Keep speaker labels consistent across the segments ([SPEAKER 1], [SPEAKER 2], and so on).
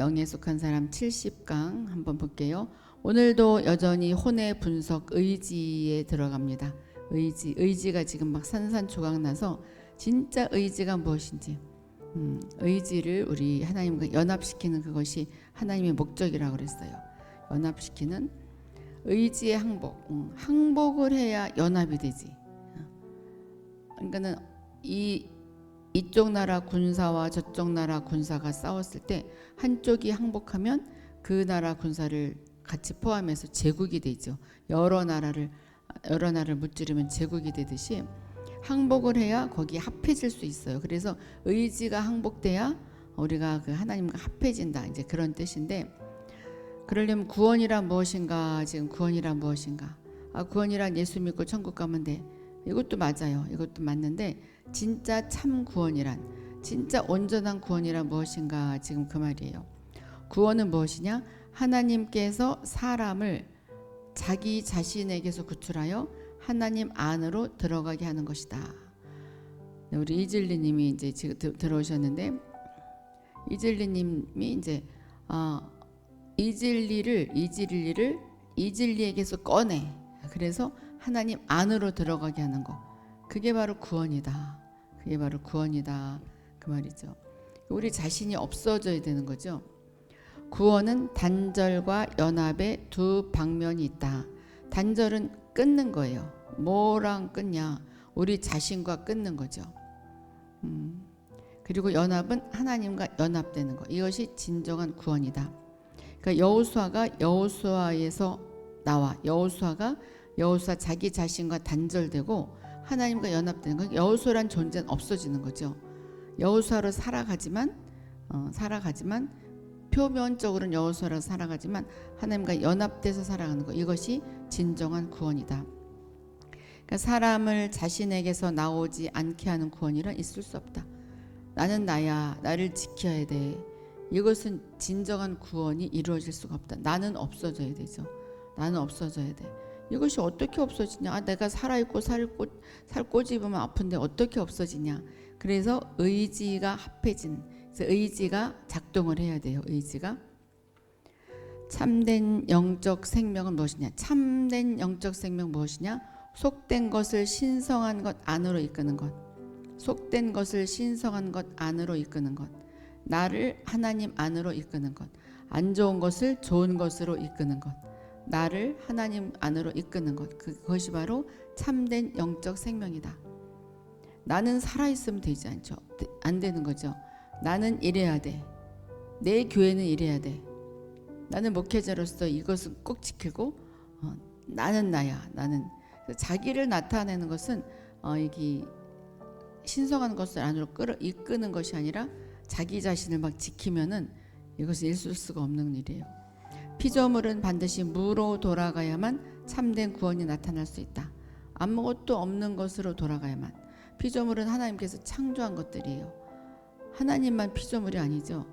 [SPEAKER 1] 영에 속한 사람 70강 한번 볼게요. 오늘도 여전히 혼의 분석 의지에 들어갑니다. 의지가 지금 막 산산조각 나서 진짜 의지가 무엇인지, 의지를 우리 하나님과 연합시키는 그것이 하나님의 목적이라고 그랬어요. 연합시키는 의지의 항복, 항복을 해야 연합이 되지. 그러니까는 이쪽 나라 군사와 저쪽 나라 군사가 싸웠을 때 한쪽이 항복하면 그 나라 군사를 같이 포함해서 제국이 되죠. 여러 나라를 무찌르면 제국이 되듯이 항복을 해야 거기에 합해질 수 있어요. 그래서 의지가 항복돼야 우리가 그 하나님과 합해진다. 이제 그런 뜻인데, 그러려면 구원이란 무엇인가? 지금 구원이란 무엇인가? 구원이란 예수 믿고 천국 가면 돼. 이것도 맞아요. 이것도 맞는데 진짜 참 구원이란, 진짜 온전한 구원이란 무엇인가? 지금 그 말이에요. 구원은 무엇이냐? 하나님께서 사람을 자기 자신에게서 구출하여 하나님 안으로 들어가게 하는 것이다. 우리 이질리님이 이제 지금 들어오셨는데, 이질리님이 이제 이질리에게서 꺼내. 그래서 하나님 안으로 들어가게 하는 거. 그게 바로 구원이다. 그게 바로 구원이다. 그 말이죠. 우리 자신이 없어져야 되는 거죠. 구원은 단절과 연합의 두 방면이 있다. 단절은 끊는 거예요. 뭐랑 끊냐? 우리 자신과 끊는 거죠. 그리고 연합은 하나님과 연합되는 거. 이것이 진정한 구원이다. 그러니까 여호수아가 여호수아에서 나와. 여호수아 자기 자신과 단절되고 하나님과 연합되는 거. 여호수아란 존재는 없어지는 거죠. 여호수아로 살아가지만 표면적으로는 여호수아로 살아가지만 하나님과 연합돼서 살아가는 거. 이것이 진정한 구원이다. 그러니까 사람을 자신에게서 나오지 않게 하는 구원이란 있을 수 없다. 나는 나야. 나를 지켜야 돼. 이것은 진정한 구원이 이루어질 수가 없다. 나는 없어져야 되죠. 나는 없어져야 돼. 이것이 어떻게 없어지냐? 내가 살아있고 살 꼬집으면 아픈데 어떻게 없어지냐? 그래서 의지가 합해진, 그래서 의지가 작동을 해야 돼요. 의지가. 참된 영적 생명은 무엇이냐? 참된 영적 생명 무엇이냐? 속된 것을 신성한 것 안으로 이끄는 것. 속된 것을 신성한 것 안으로 이끄는 것. 나를 하나님 안으로 이끄는 것. 안 좋은 것을 좋은 것으로 이끄는 것. 나를 하나님 안으로 이끄는 것. 그것이 바로 참된 영적 생명이다. 나는 살아있으면 되지 않죠. 안 되는 거죠. 나는 이래야 돼. 내 교회는 이래야 돼. 나는 목회자로서 이것은 꼭 지키고, 나는 나야. 나는 자기를 나타내는 것은 이게 신성한 것을 안으로 이끄는 것이 아니라 자기 자신을 막 지키면은 이것은 있을 수가 없는 일이에요. 피조물은 반드시 무로 돌아가야만 참된 구원이 나타날 수 있다. 아무것도 없는 것으로 돌아가야만. 피조물은 하나님께서 창조한 것들이에요. 하나님만 피조물이 아니죠.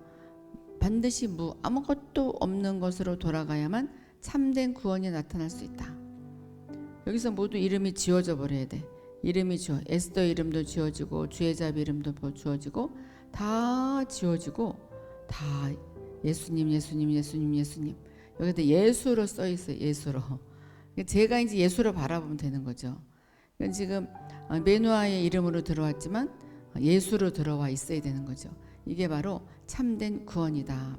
[SPEAKER 1] 반드시 아무것도 없는 것으로 돌아가야만 참된 구원이 나타날 수 있다. 여기서 모두 이름이 지워져 버려야 돼. 이름이 에스더 이름도 지워지고 주의잡 이름도 지워지고 다 지워지고 다 예수님. 여기다 예수로 써 있어요. 예수로. 제가 이제 예수로 바라보면 되는 거죠. 지금 메누아의 이름으로 들어왔지만 예수로 들어와 있어야 되는 거죠. 이게 바로 참된 구원이다.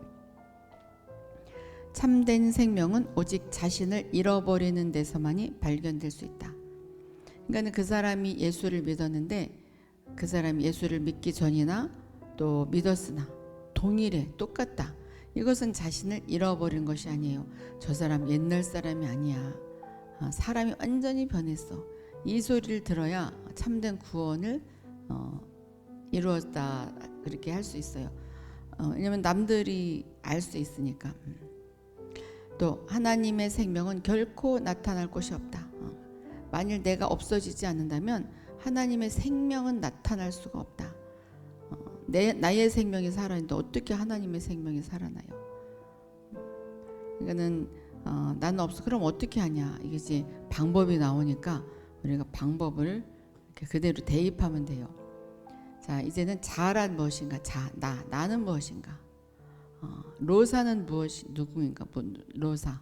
[SPEAKER 1] 참된 생명은 오직 자신을 잃어버리는 데서만이 발견될 수 있다. 그러니까 그 사람이 예수를 믿었는데 그 사람이 예수를 믿기 전이나 또 믿었으나 동일해, 똑같다. 이것은 자신을 잃어버린 것이 아니에요. 저 사람 옛날 사람이 아니야. 사람이 완전히 변했어. 이 소리를 들어야 참된 구원을 이루었다, 그렇게 할 수 있어요. 왜냐하면 남들이 알 수 있으니까. 또 하나님의 생명은 결코 나타날 곳이 없다. 만일 내가 없어지지 않는다면 하나님의 생명은 나타날 수가 없다. 나의 생명이 살아있는데 어떻게 하나님의 생명이 살아나요? 그러니까는 나는 없어. 그럼 어떻게 하냐? 이게 이제 방법이 나오니까 우리가 방법을 이렇게 그대로 대입하면 돼요. 자, 이제는 자란 무엇인가? 나는 무엇인가? 로사는 누구인가? 로사.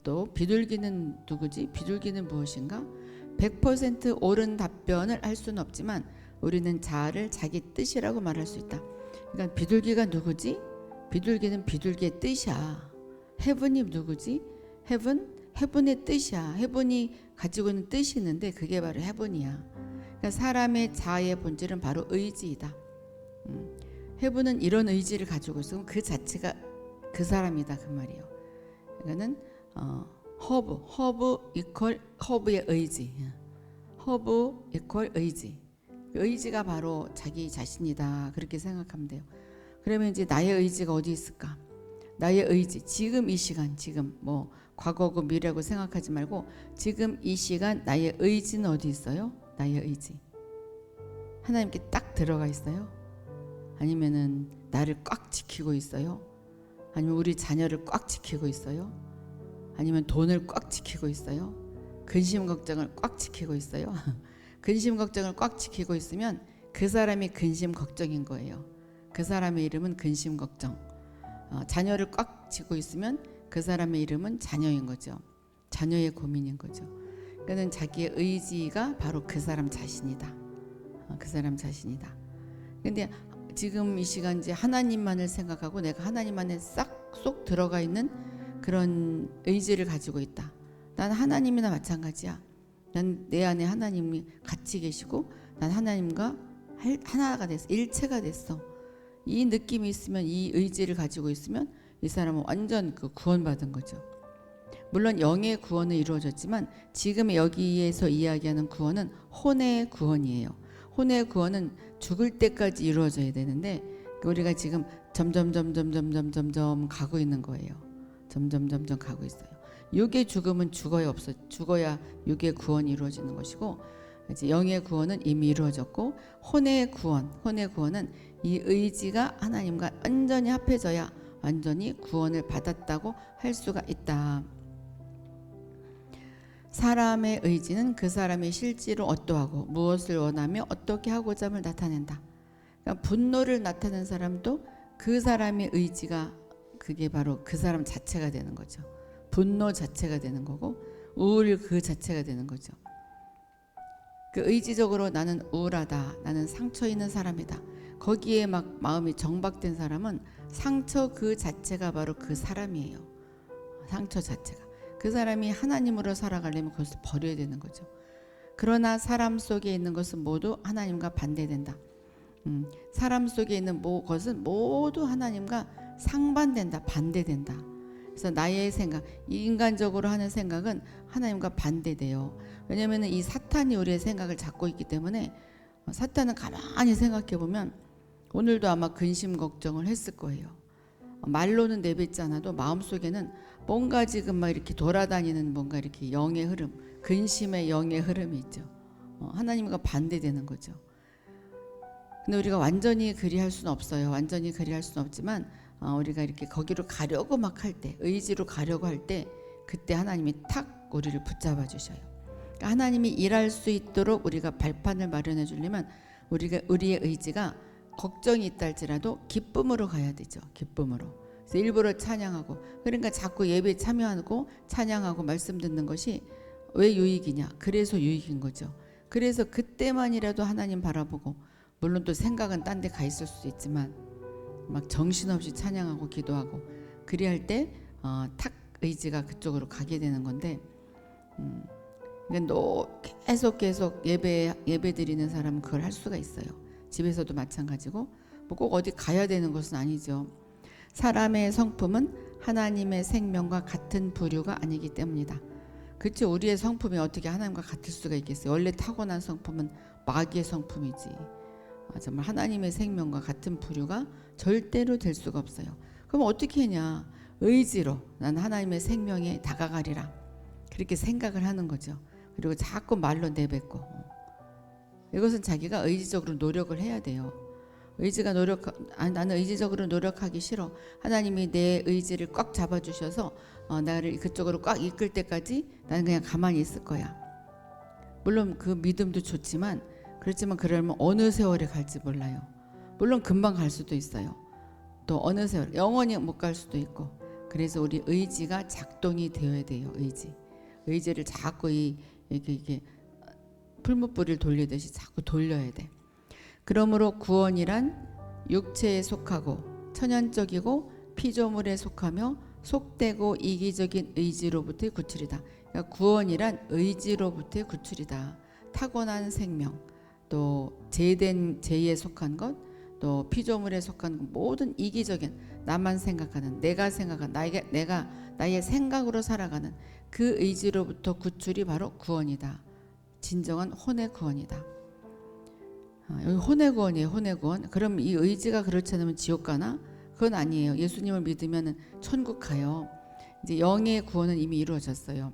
[SPEAKER 1] 또 비둘기는 누구지? 비둘기는 무엇인가? 100% 옳은 답변을 할 수는 없지만 우리는 자아를 자기 뜻이라고 말할 수 있다. 그러니까 비둘기가 누구지? 비둘기는 비둘기의 뜻이야. heaven이 누구지? heaven의 뜻이야. heaven이 가지고 있는 뜻이 있는데 그게 바로 heaven이야. 그러니까 사람의 자아의 본질은 바로 의지이다. heaven은 이런 의지를 가지고 있으면 그 자체가 그 사람이다 그 말이에요. 그러니까는 허브 이퀄 허브의 의지. 허브 이퀄 의지. 의지가 바로 자기 자신이다. 그렇게 생각하면 돼요. 그러면 이제 나의 의지가 어디 있을까? 나의 의지. 지금 이 시간, 지금 뭐 과거고 미래고 생각하지 말고 지금 이 시간 나의 의지는 어디 있어요? 나의 의지. 하나님께 딱 들어가 있어요? 아니면은 나를 꽉 지키고 있어요? 아니면 우리 자녀를 꽉 지키고 있어요? 아니면 돈을 꽉 지키고 있어요? 근심 걱정을 꽉 지키고 있어요? 근심 걱정을 꽉 지키고 있으면 그 사람이 근심 걱정인 거예요. 그 사람의 이름은 근심 걱정. 자녀를 꽉 쥐고 있으면 그 사람의 이름은 자녀인 거죠. 자녀의 고민인 거죠. 그러니까 자기의 의지가 바로 그 사람 자신이다. 그 사람 자신이다. 근데 지금 이 시간 이제 하나님만을 생각하고 내가 하나님 안에 쏙 들어가 있는 그런 의지를 가지고 있다. 난 하나님이나 마찬가지야. 난 내 안에 하나님이 같이 계시고 난 하나님과 하나가 됐어. 일체가 됐어. 이 느낌이 있으면, 이 의지를 가지고 있으면 이 사람은 완전 그 구원받은 거죠. 물론 영의 구원은 이루어졌지만 지금 여기에서 이야기하는 구원은 혼의 구원이에요. 혼의 구원은 죽을 때까지 이루어져야 되는데 우리가 지금 점점 가고 있는 거예요. 점점 가고 있어요. 육의 죽음은 죽어야 육의 구원이 이루어지는 것이고 이제 영의 구원은 이미 이루어졌고 혼의 구원은 이 의지가 하나님과 완전히 합해져야 완전히 구원을 받았다고 할 수가 있다. 사람의 의지는 그 사람이 실제로 어떠하고 무엇을 원하며 어떻게 하고자 함을 나타낸다. 그러니까 분노를 나타낸 사람도 그 사람의 의지가 그게 바로 그 사람 자체가 되는 거죠. 분노 자체가 되는 거고 우울 그 자체가 되는 거죠. 그 의지적으로 나는 우울하다. 나는 상처 있는 사람이다. 거기에 막 마음이 정박된 사람은 상처 그 자체가 바로 그 사람이에요. 상처 자체가. 그 사람이 하나님으로 살아가려면 그것을 버려야 되는 거죠. 그러나 사람 속에 있는 것은 모두 하나님과 반대된다. 사람 속에 있는 것은 모두 하나님과 상반된다. 반대된다. 그래서 나의 생각, 인간적으로 하는 생각은 하나님과 반대돼요. 왜냐하면 이 사탄이 우리의 생각을 잡고 있기 때문에 사탄은 가만히 생각해 보면 오늘도 아마 근심 걱정을 했을 거예요. 말로는 내뱉지 않아도 마음속에는 뭔가 지금 막 이렇게 돌아다니는 뭔가 이렇게 영의 흐름, 근심의 영의 흐름이 있죠. 하나님과 반대되는 거죠. 근데 우리가 완전히 그리할 수는 없어요. 완전히 그리할 수는 없지만 우리가 이렇게 거기로 가려고 막 할 때, 의지로 가려고 할 때 그때 하나님이 탁 우리를 붙잡아 주셔요. 그러니까 하나님이 일할 수 있도록 우리가 발판을 마련해 주려면 우리의 의지가 걱정이 있다 할지라도 기쁨으로 가야 되죠. 기쁨으로. 그래서 일부러 찬양하고, 그러니까 자꾸 예배에 참여하고 찬양하고 말씀 듣는 것이 왜 유익이냐? 그래서 유익인 거죠. 그래서 그때만이라도 하나님 바라보고, 물론 또 생각은 딴 데 가 있을 수도 있지만 막 정신없이 찬양하고 기도하고 그리할 때 탁 의지가 그쪽으로 가게 되는 건데, 그러니까 계속 예배 드리는 사람은 그걸 할 수가 있어요. 집에서도 마찬가지고 뭐 꼭 어디 가야 되는 것은 아니죠. 사람의 성품은 하나님의 생명과 같은 부류가 아니기 때문이다. 그렇죠. 우리의 성품이 어떻게 하나님과 같을 수가 있겠어요. 원래 타고난 성품은 마귀의 성품이지. 정말 하나님의 생명과 같은 부류가 절대로 될 수가 없어요. 그럼 어떻게 하냐? 의지로 난 하나님의 생명에 다가가리라. 그렇게 생각을 하는 거죠. 그리고 자꾸 말로 내뱉고. 이것은 자기가 의지적으로 노력을 해야 돼요. 나는 의지적으로 노력하기 싫어. 하나님이 내 의지를 꽉 잡아주셔서 나를 그쪽으로 꽉 이끌 때까지 나는 그냥 가만히 있을 거야. 물론 그 믿음도 좋지만 그렇지만 그러면 어느 세월에 갈지 몰라요. 물론 금방 갈 수도 있어요. 또 어느 세월 영원히 못 갈 수도 있고. 그래서 우리 의지가 작동이 되어야 돼요. 의지를 자꾸 이게 풀무불을 돌리듯이 자꾸 돌려야 돼. 그러므로 구원이란 육체에 속하고 천연적이고 피조물에 속하며 속되고 이기적인 의지로부터의 구출이다. 그러니까 구원이란 의지로부터의 구출이다. 타고난 생명, 또 제에 속한 것, 또 피조물에 속한 것, 모든 이기적인 나만 생각하는, 내가 생각하는, 나의 생각으로 살아가는 그 의지로부터 구출이 바로 구원이다. 진정한 혼의 구원이다. 여기 혼의 구원이에요. 혼의 구원. 그럼 이 의지가 그렇지 않으면 지옥 가나? 그건 아니에요. 예수님을 믿으면 천국 가요. 이제 영의 구원은 이미 이루어졌어요.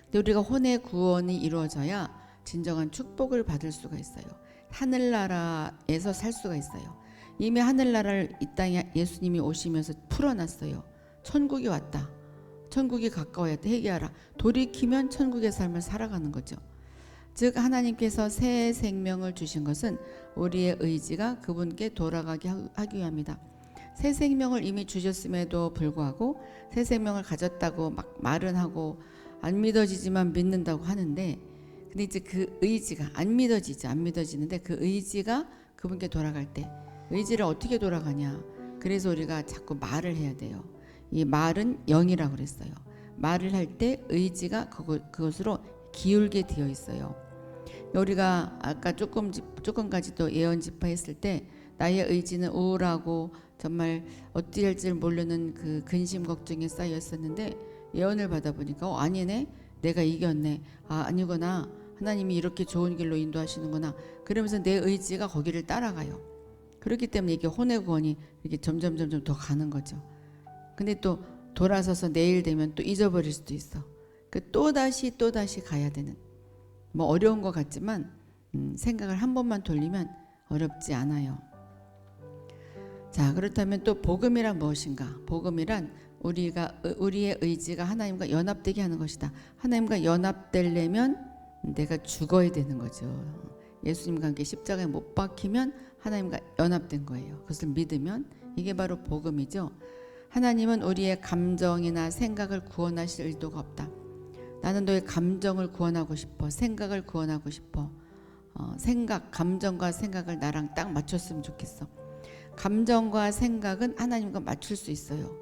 [SPEAKER 1] 근데 우리가 혼의 구원이 이루어져야 진정한 축복을 받을 수가 있어요. 하늘나라에서 살 수가 있어요. 이미 하늘나라를 이 땅에 예수님이 오시면서 풀어놨어요. 천국이 왔다. 천국이 가까워야 돼. 회개하라. 돌이키면 천국의 삶을 살아가는 거죠. 즉 하나님께서 새 생명을 주신 것은 우리의 의지가 그분께 돌아가게 하기 위함이다. 새 생명을 이미 주셨음에도 불구하고 새 생명을 가졌다고 막 말은 하고 안 믿어지지만 믿는다고 하는데, 근데 이제 그 의지가 안 믿어지는데 그 의지가 그분께 돌아갈 때 의지를 어떻게 돌아가냐. 그래서 우리가 자꾸 말을 해야 돼요. 이 말은 영이라고 그랬어요. 말을 할 때 의지가 그것으로 기울게 되어 있어요. 우리가 아까 조금까지 또 예언 집파했을 때 나의 의지는 우울하고 정말 어찌 할지 모르는 그 근심 걱정에 쌓여 있었는데 예언을 받아보니까 아니네, 내가 이겼네, 아니구나, 하나님이 이렇게 좋은 길로 인도하시는구나. 그러면서 내 의지가 거기를 따라가요. 그렇기 때문에 이게 혼의 구원이 이렇게 점점 더 가는 거죠. 근데 또 돌아서서 내일 되면 또 잊어버릴 수도 있어. 또다시 가야 되는, 뭐 어려운 것 같지만 생각을 한 번만 돌리면 어렵지 않아요. 자, 그렇다면 또 복음이란 무엇인가? 복음이란 우리의 의지가 하나님과 연합되게 하는 것이다. 하나님과 연합되려면 내가 죽어야 되는 거죠. 예수님과 함께 십자가에 못 박히면 하나님과 연합된 거예요. 그것을 믿으면 이게 바로 복음이죠. 하나님은 우리의 감정이나 생각을 구원하실 의도가 없다. 나는 너의 감정을 구원하고 싶어. 생각을 구원하고 싶어. 감정과 생각을 나랑 딱 맞췄으면 좋겠어. 감정과 생각은 하나님과 맞출 수 있어요.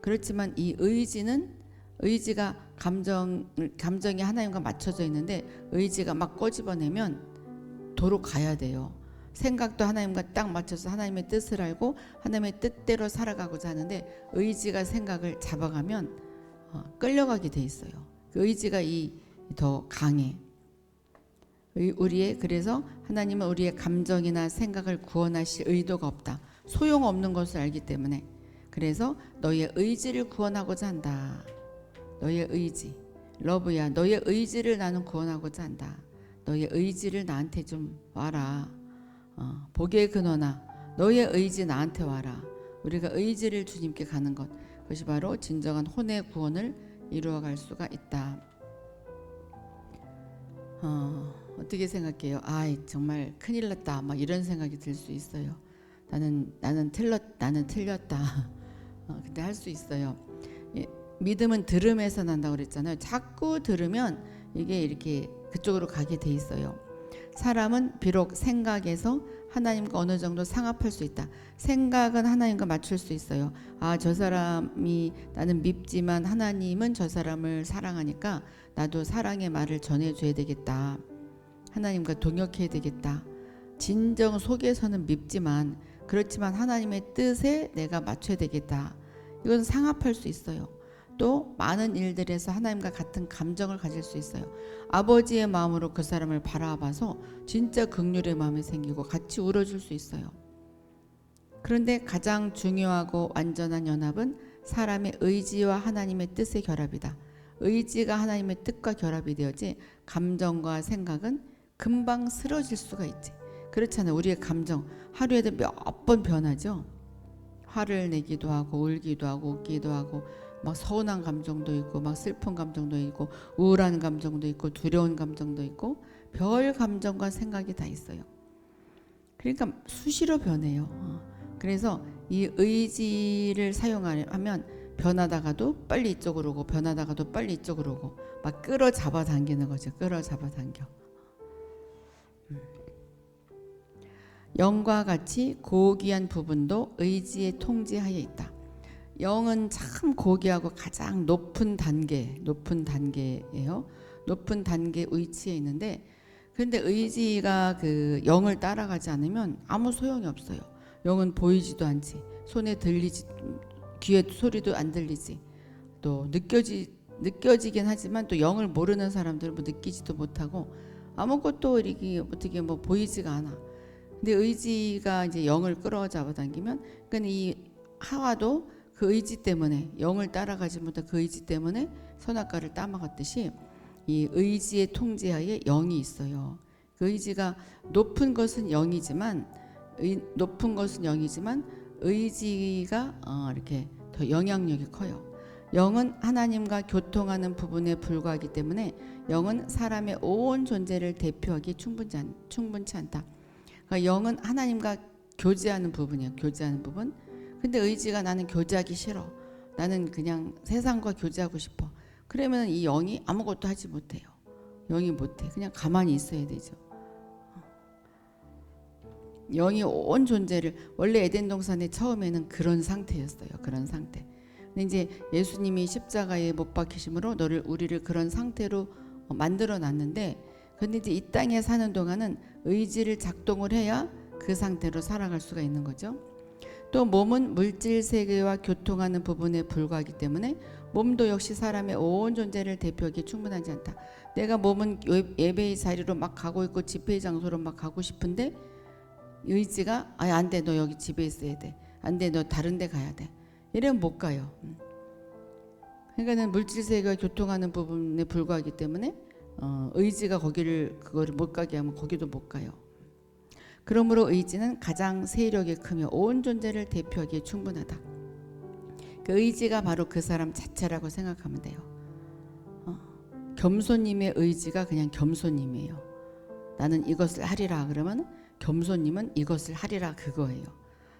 [SPEAKER 1] 그렇지만 이 의지가 감정이 하나님과 맞춰져 있는데 의지가 막 꼬집어내면 도로 가야 돼요. 생각도 하나님과 딱 맞춰서 하나님의 뜻을 알고 하나님의 뜻대로 살아가고자 하는데 의지가 생각을 잡아가면 끌려가게 돼 있어요. 그 의지가 더 강해. 그래서 하나님은 우리의 감정이나 생각을 구원하실 의도가 없다. 소용없는 것을 알기 때문에. 그래서 너의 의지를 구원하고자 한다. 너의 의지, 러브야, 너의 의지를 나는 구원하고자 한다. 너의 의지를 나한테 좀 와라. 복의 근원아, 너의 의지 나한테 와라. 우리가 의지를 주님께 가는 것, 그것이 바로 진정한 혼의 구원을 이루어갈 수가 있다. 어떻게 생각해요? 정말 큰일 났다, 막 이런 생각이 들 수 있어요. 나는 틀렸다. 근데 할 수 있어요. 믿음은 들음에서 난다고 그랬잖아요. 자꾸 들으면 이게 이렇게 그쪽으로 가게 돼 있어요. 사람은 비록 생각에서 하나님과 어느 정도 상합할 수 있다. 생각은 하나님과 맞출 수 있어요. 저 사람이 나는 밉지만 하나님은 저 사람을 사랑하니까 나도 사랑의 말을 전해줘야 되겠다. 하나님과 동역해야 되겠다. 진정 속에서는 밉지만 그렇지만 하나님의 뜻에 내가 맞춰야 되겠다. 이건 상합할 수 있어요. 또 많은 일들에서 하나님과 같은 감정을 가질 수 있어요. 아버지의 마음으로 그 사람을 바라봐서 진짜 긍휼의 마음이 생기고 같이 울어줄 수 있어요. 그런데 가장 중요하고 완전한 연합은 사람의 의지와 하나님의 뜻의 결합이다. 의지가 하나님의 뜻과 결합이 되어지 감정과 생각은 금방 쓰러질 수가 있지. 그렇잖아요. 우리의 감정 하루에도 몇 번 변하죠. 화를 내기도 하고 울기도 하고 웃기도 하고 막 서운한 감정도 있고 막 슬픈 감정도 있고 우울한 감정도 있고 두려운 감정도 있고 별 감정과 생각이 다 있어요. 그러니까 수시로 변해요. 그래서 이 의지를 사용하면 변하다가도 빨리 이쪽으로 오고 변하다가도 빨리 이쪽으로 오고 막 끌어잡아 당기는 거죠. 끌어잡아 당겨. 영과 같이 고귀한 부분도 의지의 통제하에 있다. 영은 참 고귀하고 가장 높은 단계예요. 높은 단계 위치에 있는데, 그런데 의지가 그 영을 따라가지 않으면 아무 소용이 없어요. 영은 보이지도 않지, 손에 들리지, 귀에 소리도 안 들리지, 또 느껴지긴 하지만 또 영을 모르는 사람들은 뭐 느끼지도 못하고 아무것도 이렇게 어떻게 뭐 보이지가 않아. 근데 의지가 이제 영을 끌어잡아 당기면, 그러니까 이 하와도 그 의지 때문에, 영을 따라가지 못한 그 의지 때문에 선악과를 따먹었듯이 이 의지의 통제하에 영이 있어요. 그 의지가 높은 것은 영이지만 의지가 이렇게 더 영향력이 커요. 영은 하나님과 교통하는 부분에 불과하기 때문에 영은 사람의 온 존재를 대표하기 충분치 않다. 그러니까 영은 하나님과 교제하는 부분이에요. 교제하는 부분. 근데 의지가 나는 교제하기 싫어, 나는 그냥 세상과 교제하고 싶어, 그러면 이 영이 아무것도 하지 못해요. 영이 못해. 그냥 가만히 있어야 되죠. 영이 온 존재를, 원래 에덴 동산의 처음에는 그런 상태였어요. 그런 상태. 근데 이제 예수님이 십자가에 못 박히심으로 우리를 그런 상태로 만들어 놨는데, 근데 이제 이 땅에 사는 동안은 의지를 작동을 해야 그 상태로 살아갈 수가 있는 거죠. 또 몸은 물질 세계와 교통하는 부분에 불과하기 때문에 몸도 역시 사람의 온 존재를 대표하기 충분하지 않다. 내가 몸은 예배의 자리로 막 가고 있고 집회의 장소로 막 가고 싶은데 의지가 안 돼, 너 여기 집에 있어야 돼, 안 돼, 너 다른 데 가야 돼, 이러면 못 가요. 그러니까는 물질 세계와 교통하는 부분에 불과하기 때문에 의지가 그거를 못 가게 하면 거기도 못 가요. 그러므로 의지는 가장 세력이 크며 온 존재를 대표하기에 충분하다. 그 의지가 바로 그 사람 자체라고 생각하면 돼요. 겸손님의 의지가 그냥 겸손님이에요. 나는 이것을 하리라 그러면 겸손님은 이것을 하리라 그거예요.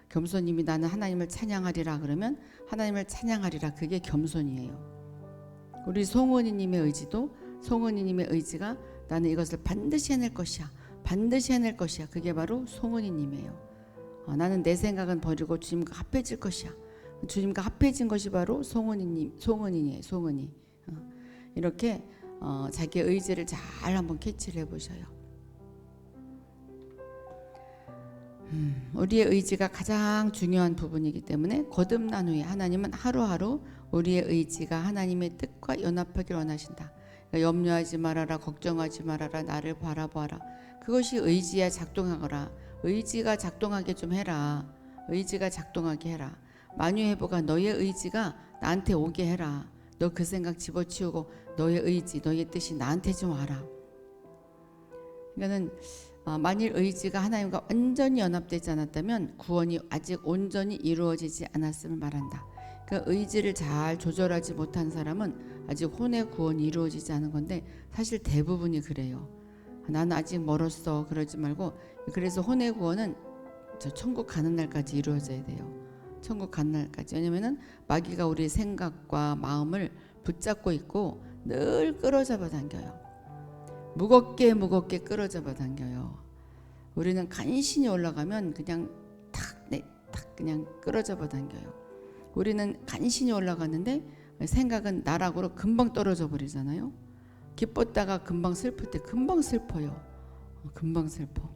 [SPEAKER 1] 겸손님이 나는 하나님을 찬양하리라 그러면 하나님을 찬양하리라, 그게 겸손이에요. 우리 송은이님의 의지도, 송은이님의 의지가 나는 이것을 반드시 해낼 것이야, 반드시 해낼 것이야, 그게 바로 송은이님이에요. 나는 내 생각은 버리고 주님과 합해질 것이야, 주님과 합해진 것이 바로 송은이님, 송은이에요. 송은이. 이렇게 자기의 의지를 잘 한번 캐치를 해보셔요. 우리의 의지가 가장 중요한 부분이기 때문에 거듭난 후에 하나님은 하루하루 우리의 의지가 하나님의 뜻과 연합하길 원하신다. 그러니까 염려하지 말아라, 걱정하지 말아라, 나를 바라보아라. 그것이 의지야. 작동하거라. 의지가 작동하게 좀 해라. 의지가 작동하게 해라. 만유해보가 너의 의지가 나한테 오게 해라. 너 그 생각 집어치우고 너의 의지, 너의 뜻이 나한테 좀 와라. 그러니까는 만일 의지가 하나님과 완전히 연합되지 않았다면 구원이 아직 온전히 이루어지지 않았음을 말한다. 그러니까 의지를 잘 조절하지 못한 사람은 아직 혼의 구원이 이루어지지 않은 건데, 사실 대부분이 그래요. 나는 아직 멀었어 그러지 말고, 그래서 혼의 구원은 저 천국 가는 날까지 이루어져야 돼요. 천국 가는 날까지. 왜냐면은 마귀가 우리의 생각과 마음을 붙잡고 있고 늘 끌어잡아 당겨요. 무겁게 끌어잡아 당겨요. 우리는 간신히 올라가면 그냥 탁 그냥 끌어잡아 당겨요. 우리는 간신히 올라가는데 생각은 나락으로 금방 떨어져 버리잖아요. 기뻤다가 금방 슬플 때 금방 슬퍼요. 금방 슬퍼.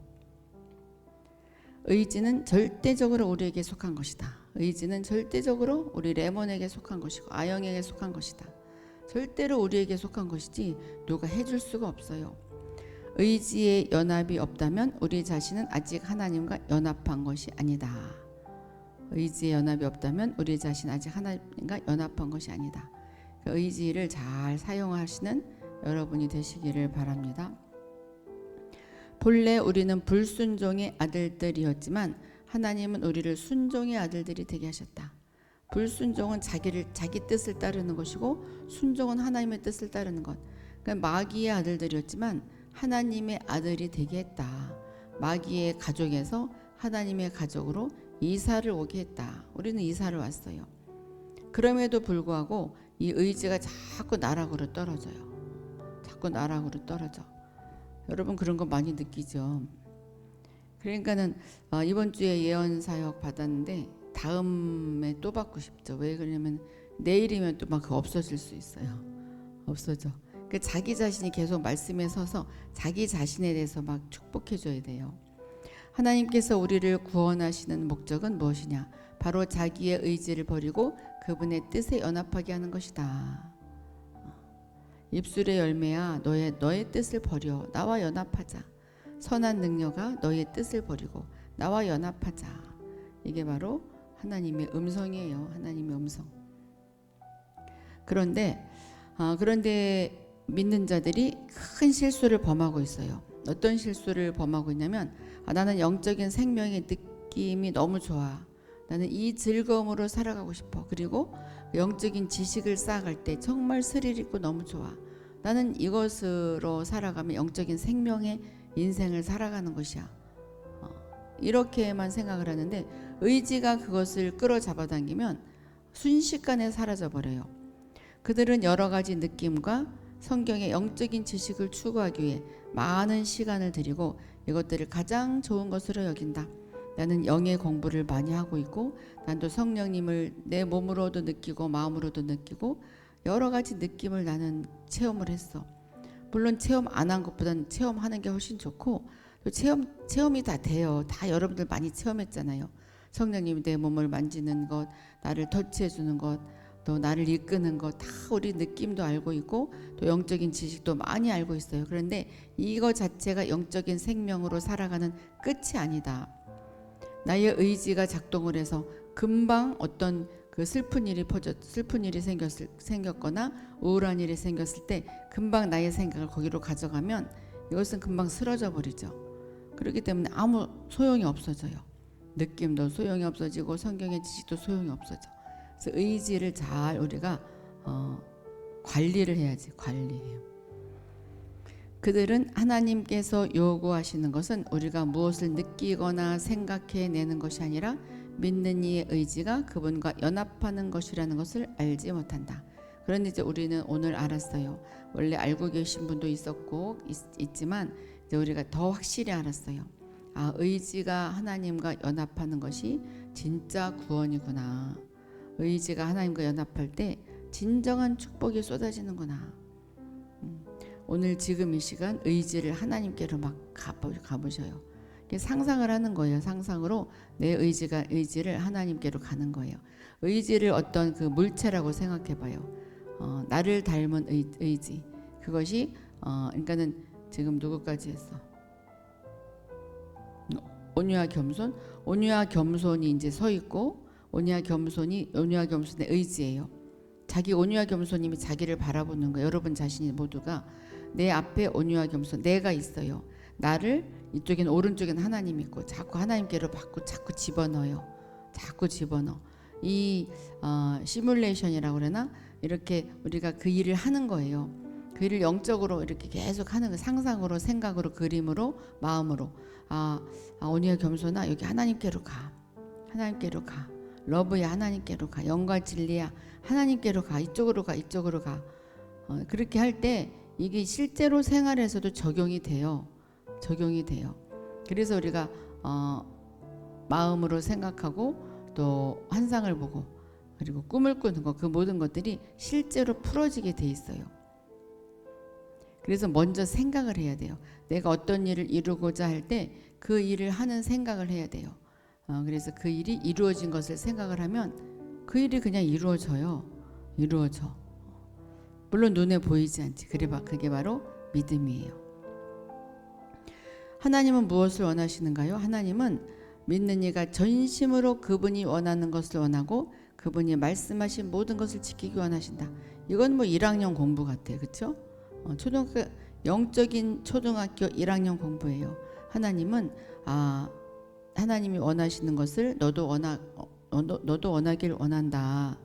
[SPEAKER 1] 의지는 절대적으로 우리에게 속한 것이다. 의지는 절대적으로 우리 레몬에게 속한 것이고 아영에게 속한 것이다. 절대로 우리에게 속한 것이지 누가 해줄 수가 없어요. 의지의 연합이 없다면 우리 자신은 아직 하나님과 연합한 것이 아니다. 의지의 연합이 없다면 우리 자신 아직 하나님과 연합한 것이 아니다. 그 의지를 잘 사용하시는 여러분이 되시기를 바랍니다. 본래 우리는 불순종의 아들들이었지만 하나님은 우리를 순종의 아들들이 되게 하셨다. 불순종은 자기 뜻을 따르는 것이고 순종은 하나님의 뜻을 따르는 것. 그러니까 마귀의 아들들이었지만 하나님의 아들이 되게 했다. 마귀의 가족에서 하나님의 가족으로 이사를 오게 했다. 우리는 이사를 왔어요. 그럼에도 불구하고 이 의지가 자꾸 나락으로 떨어져요. 자꾸 나락으로 떨어져. 여러분 그런 거 많이 느끼죠. 그러니까는 이번 주에 예언 사역 받았는데 다음에 또 받고 싶죠. 왜 그러냐면 내일이면 또 막 없어질 수 있어요. 없어져. 그 자기 자신이 계속 말씀에 서서 자기 자신에 대해서 막 축복해 줘야 돼요. 하나님께서 우리를 구원하시는 목적은 무엇이냐? 바로 자기의 의지를 버리고 그분의 뜻에 연합하게 하는 것이다. 입술의 열매야 너의 뜻을 버려 나와 연합하자. 선한 능력아 너의 뜻을 버리고 나와 연합하자. 이게 바로 하나님의 음성이에요. 하나님의 음성. 그런데 믿는 자들이 큰 실수를 범하고 있어요. 어떤 실수를 범하고 있냐면 나는 영적인 생명의 느낌이 너무 좋아. 나는 이 즐거움으로 살아가고 싶어. 그리고 영적인 지식을 쌓아갈 때 정말 스릴 있고 너무 좋아. 나는 이것으로 살아가면 영적인 생명의 인생을 살아가는 것이야. 이렇게만 생각을 하는데 의지가 그것을 끌어잡아 당기면 순식간에 사라져 버려요. 그들은 여러 가지 느낌과 성경의 영적인 지식을 추구하기 위해 많은 시간을 들이고 이것들을 가장 좋은 것으로 여긴다. 나는 영의 공부를 많이 하고 있고 난 또 성령님을 내 몸으로도 느끼고 마음으로도 느끼고 여러 가지 느낌을 나는 체험을 했어. 물론 체험 안 한 것보다는 체험하는 게 훨씬 좋고 또 체험이 다 돼요. 다 여러분들 많이 체험했잖아요. 성령님이 내 몸을 만지는 것, 나를 터치해 주는 것, 또 나를 이끄는 것 다 우리 느낌도 알고 있고 또 영적인 지식도 많이 알고 있어요. 그런데 이거 자체가 영적인 생명으로 살아가는 끝이 아니다. 나의 의지가 작동을 해서 금방 어떤 그 슬픈 일이 생겼거나 우울한 일이 생겼을 때 금방 나의 생각을 거기로 가져가면 이것은 금방 쓰러져 버리죠. 그렇기 때문에 아무 소용이 없어져요. 느낌도 소용이 없어지고 성경의 지식도 소용이 없어져. 그래서 의지를 잘 우리가 관리를 해야지. 관리해요. 그들은 하나님께서 요구하시는 것은 우리가 무엇을 느끼거나 생각해내는 것이 아니라 믿는 이의 의지가 그분과 연합하는 것이라는 것을 알지 못한다. 그런데 이제 우리는 오늘 알았어요. 원래 알고 계신 분도 있었고 있지만 이제 우리가 더 확실히 알았어요. 의지가 하나님과 연합하는 것이 진짜 구원이구나. 의지가 하나님과 연합할 때 진정한 축복이 쏟아지는구나. 오늘 지금 이 시간 의지를 하나님께로 막 가보셔요. 상상을 하는 거예요. 상상으로 내 의지를 하나님께로 가는 거예요. 의지를 어떤 그 물체라고 생각해봐요. 나를 닮은 의지. 그것이 그러니까는 지금 누구까지 했어? 온유와 겸손. 온유와 겸손이 이제 서 있고 온유와 겸손의 의지예요. 자기 온유와 겸손님이 자기를 바라보는 거예요. 여러분 자신이 모두가 내 앞에 온유와 겸손 내가 있어요. 나를 이쪽엔 오른쪽엔 하나님 있고 자꾸 하나님께로 받고 자꾸 집어넣어요. 자꾸 집어넣어. 이 시뮬레이션이라고 그러나 이렇게 우리가 그 일을 하는 거예요. 그 일을 영적으로 이렇게 계속 하는 거. 상상으로 생각으로 그림으로 마음으로 온유와 겸손아 여기 하나님께로 가. 하나님께로 가. 러브야 하나님께로 가. 영과 진리야 하나님께로 가. 이쪽으로 가. 이쪽으로 가. 그렇게 할 때 이게 실제로 생활에서도 적용이 돼요. 적용이 돼요. 그래서 우리가 마음으로 생각하고 또 환상을 보고 그리고 꿈을 꾸는 것 그 모든 것들이 실제로 풀어지게 돼 있어요. 그래서 먼저 생각을 해야 돼요. 내가 어떤 일을 이루고자 할 때 그 일을 하는 생각을 해야 돼요. 그래서 그 일이 이루어진 것을 생각을 하면 그 일이 그냥 이루어져요. 이루어져. 물론 눈에 보이지 않지. 그게 바로 믿음이에요. 하나님은 무엇을 원하시는가요? 하나님은 믿는 이가 전심으로 그분이 원하는 것을 원하고 그분이 말씀하신 모든 것을 지키기 원하신다. 이건 뭐 1학년 공부 같아요. 그렇죠? 영적인 초등학교 1학년 공부예요. 하나님은 하나님이 원하시는 것을 너도 원하길 원한다.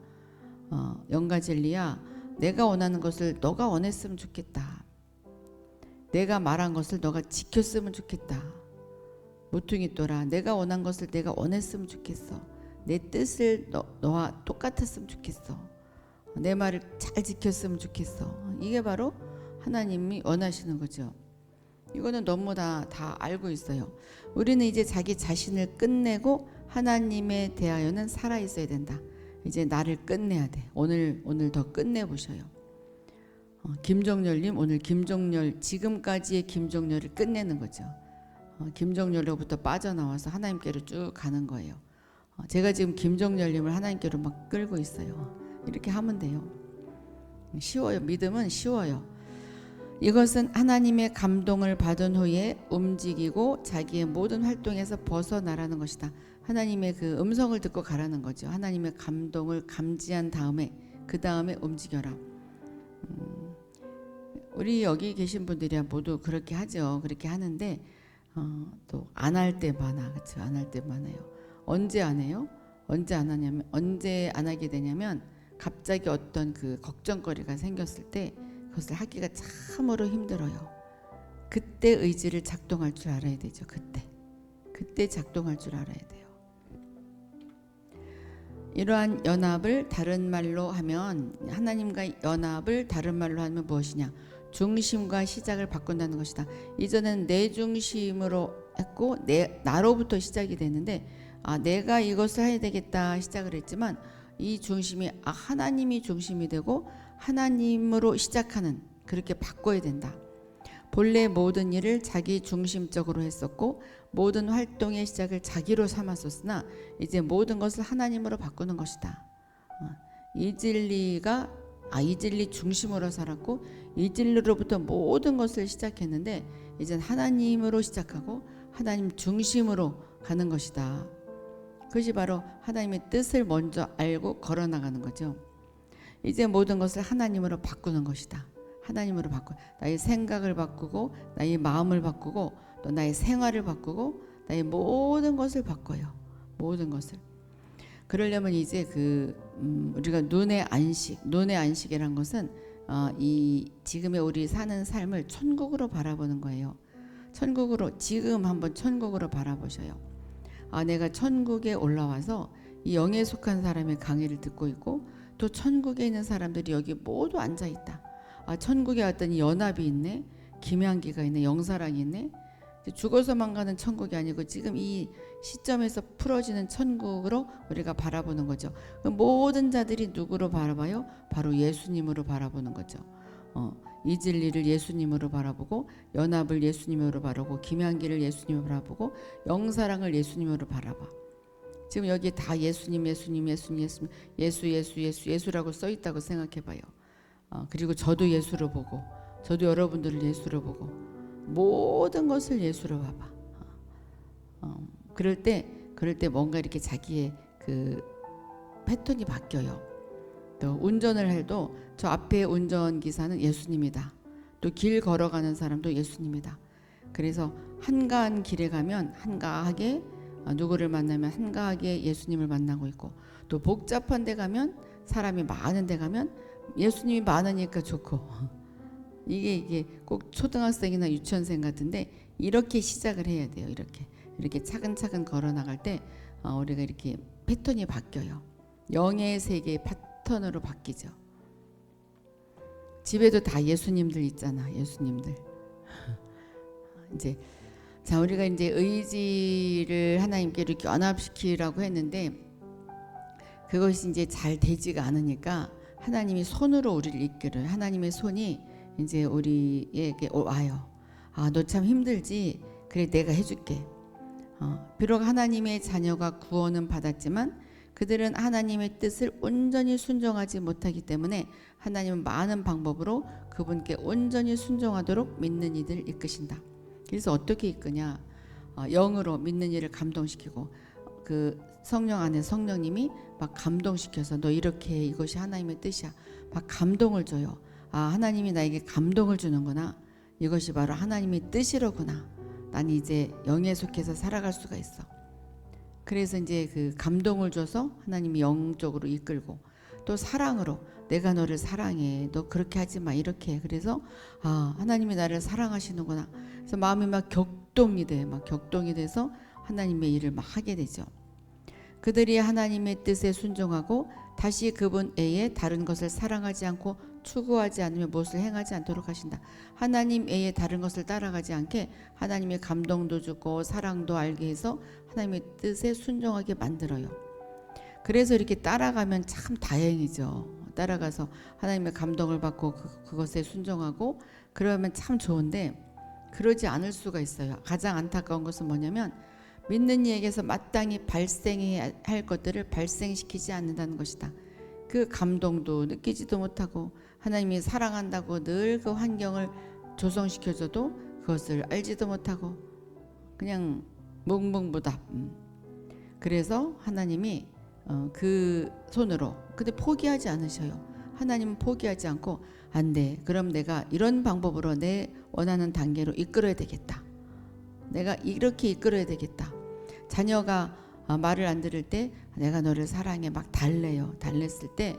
[SPEAKER 1] 영과 진리야 내가 원하는 것을 너가 원했으면 좋겠다. 내가 말한 것을 너가 지켰으면 좋겠다. 모퉁이 돌아 내가 원한 것을 내가 원했으면 좋겠어. 내 뜻을 너와 똑같았으면 좋겠어. 내 말을 잘 지켰으면 좋겠어. 이게 바로 하나님이 원하시는 거죠. 이거는 너무 다 알고 있어요. 우리는 이제 자기 자신을 끝내고 하나님에 대하여는 살아 있어야 된다. 이제 나를 끝내야 돼. 오늘 더 끝내보셔요. 김종렬님, 오늘 김종렬, 지금까지의 김종렬을 끝내는 거죠. 김종렬로부터 빠져나와서 하나님께로 쭉 가는 거예요. 제가 지금 김종렬님을 하나님께로 막 끌고 있어요. 이렇게 하면 돼요. 쉬워요. 믿음은 쉬워요. 이것은 하나님의 감동을 받은 후에 움직이고 자기의 모든 활동에서 벗어나라는 것이다. 하나님의 그 음성을 듣고 가라는 거죠. 하나님의 감동을 감지한 다음에 그 다음에 움직여라. 우리 여기 계신 분들이야 모두 그렇게 하죠. 그렇게 하는데 또 안 할 때 많아. 그렇죠? 안 할 때 많아요. 언제 안 해요? 언제 안 하게 되냐면 갑자기 어떤 그 걱정거리가 생겼을 때 그것을 하기가 참으로 힘들어요. 그때 의지를 작동할 줄 알아야 되죠. 그때 작동할 줄 알아야 돼요. 이러한 연합을 다른 말로 하면 하나님과 연합을 다른 말로 하면 무엇이냐? 중심과 시작을 바꾼다는 것이다. 이전에는 내 중심으로 했고 나로부터 시작이 됐는데 내가 이것을 해야 되겠다 시작을 했지만 이 중심이 하나님이 중심이 되고 하나님으로 시작하는 그렇게 바꿔야 된다. 본래 모든 일을 자기 중심적으로 했었고 모든 활동의 시작을 자기로 삼았었으나 이제 모든 것을 하나님으로 바꾸는 것이다. 이진리 중심으로 살았고 이진리로부터 모든 것을 시작했는데 이젠 하나님으로 시작하고 하나님 중심으로 가는 것이다. 그것이 바로 하나님의 뜻을 먼저 알고 걸어나가는 거죠. 이제 모든 것을 하나님으로 바꾸는 것이다. 하나님으로 나의 생각을 바꾸고 나의 마음을 바꾸고 또 나의 생활을 바꾸고 나의 모든 것을 바꿔요. 모든 것을. 그러려면 이제 우리가 눈의 안식이란 것은 이 지금의 우리 사는 삶을 천국으로 바라보는 거예요. 지금 한번 천국으로 바라보셔요. 내가 천국에 올라와서 이 영에 속한 사람의 강의를 듣고 있고 또 천국에 있는 사람들이 여기 모두 앉아 있다. 천국에 왔더니 연합이 있네. 김향기가 있네. 영사랑이 있네. 죽어서만 가는 천국이 아니고 지금 이 시점에서 풀어지는 천국으로 우리가 바라보는 거죠. 모든 자들이 누구로 바라봐요? 바로 예수님으로 바라보는 거죠. 이 진리를 예수님으로 바라보고 연합을 예수님으로 바라보고 김향기를 예수님으로 바라보고 영사랑을 예수님으로 바라봐. 지금 여기 다 예수라고 써 있다고 생각해 봐요. 그리고 저도 예수로 보고 저도 여러분들을 예수로 보고 모든 것을 예수로 봐봐. 그럴 때 뭔가 이렇게 자기의 그 패턴이 바뀌어요. 또 운전을 해도 저 앞에 운전기사는 예수님이다. 또 길 걸어가는 사람도 예수님이다. 그래서 한가한 길에 가면 한가하게 누구를 만나면 한가하게 예수님을 만나고 있고 또 복잡한 데 가면 사람이 많은 데 가면 예수님이 많으니까 좋고 이게 꼭 초등학생이나 유치원생 같은데 이렇게 시작을 해야 돼요. 이렇게 차근차근 걸어 나갈 때 우리가 이렇게 패턴이 바뀌어요. 영의 세계의 패턴으로 바뀌죠. 집에도 다 예수님들 있잖아. 예수님들. 이제 우리가 이제 의지를 하나님께 이렇게 연합시키라고 했는데 그것이 이제 잘 되지가 않으니까 하나님이 손으로 우리를 이끌어요. 하나님의 손이 이제 우리에게 와요. 너 참 힘들지? 그래 내가 해줄게. 비록 하나님의 자녀가 구원은 받았지만 그들은 하나님의 뜻을 온전히 순종하지 못하기 때문에 하나님은 많은 방법으로 그분께 온전히 순종하도록 믿는 이들 이끄신다. 그래서 어떻게 이끄냐? 영으로 믿는 이를 감동시키고 그 성령 안에 성령님이 막 감동시켜서 너 이렇게 해. 이것이 하나님의 뜻이야. 막 감동을 줘요. 하나님이 나에게 감동을 주는구나. 이것이 바로 하나님의 뜻이로구나. 난 이제 영에 속해서 살아갈 수가 있어. 그래서 이제 그 감동을 줘서 하나님이 영적으로 이끌고 또 사랑으로 내가 너를 사랑해. 너 그렇게 하지 마. 이렇게 해. 그래서 하나님이 나를 사랑하시는구나. 그래서 마음이 막 막 격동이 돼서 하나님의 일을 막 하게 되죠. 그들이 하나님의 뜻에 순종하고 다시 그분 외에 다른 것을 사랑하지 않고 추구하지 않으며 무엇을 행하지 않도록 하신다. 하나님 외에 다른 것을 따라가지 않게 하나님의 감동도 주고 사랑도 알게 해서 하나님의 뜻에 순종하게 만들어요. 그래서 이렇게 따라가면 참 다행이죠. 따라가서 하나님의 감동을 받고 그것에 순종하고 그러면 참 좋은데 그러지 않을 수가 있어요. 가장 안타까운 것은 뭐냐면 믿는 이에게서 마땅히 발생해야 할 것들을 발생시키지 않는다는 것이다. 그 감동도 느끼지도 못하고 하나님이 사랑한다고 늘 그 환경을 조성시켜줘도 그것을 알지도 못하고 그냥 묵묵부답. 그래서 하나님이 그 손으로 근데 포기하지 않으셔요. 하나님은 포기하지 않고 안 돼. 그럼 내가 이런 방법으로 내 원하는 단계로 이끌어야 되겠다. 내가 이렇게 이끌어야 되겠다. 자녀가 말을 안 들을 때 내가 너를 사랑해 막 달래요. 달랬을 때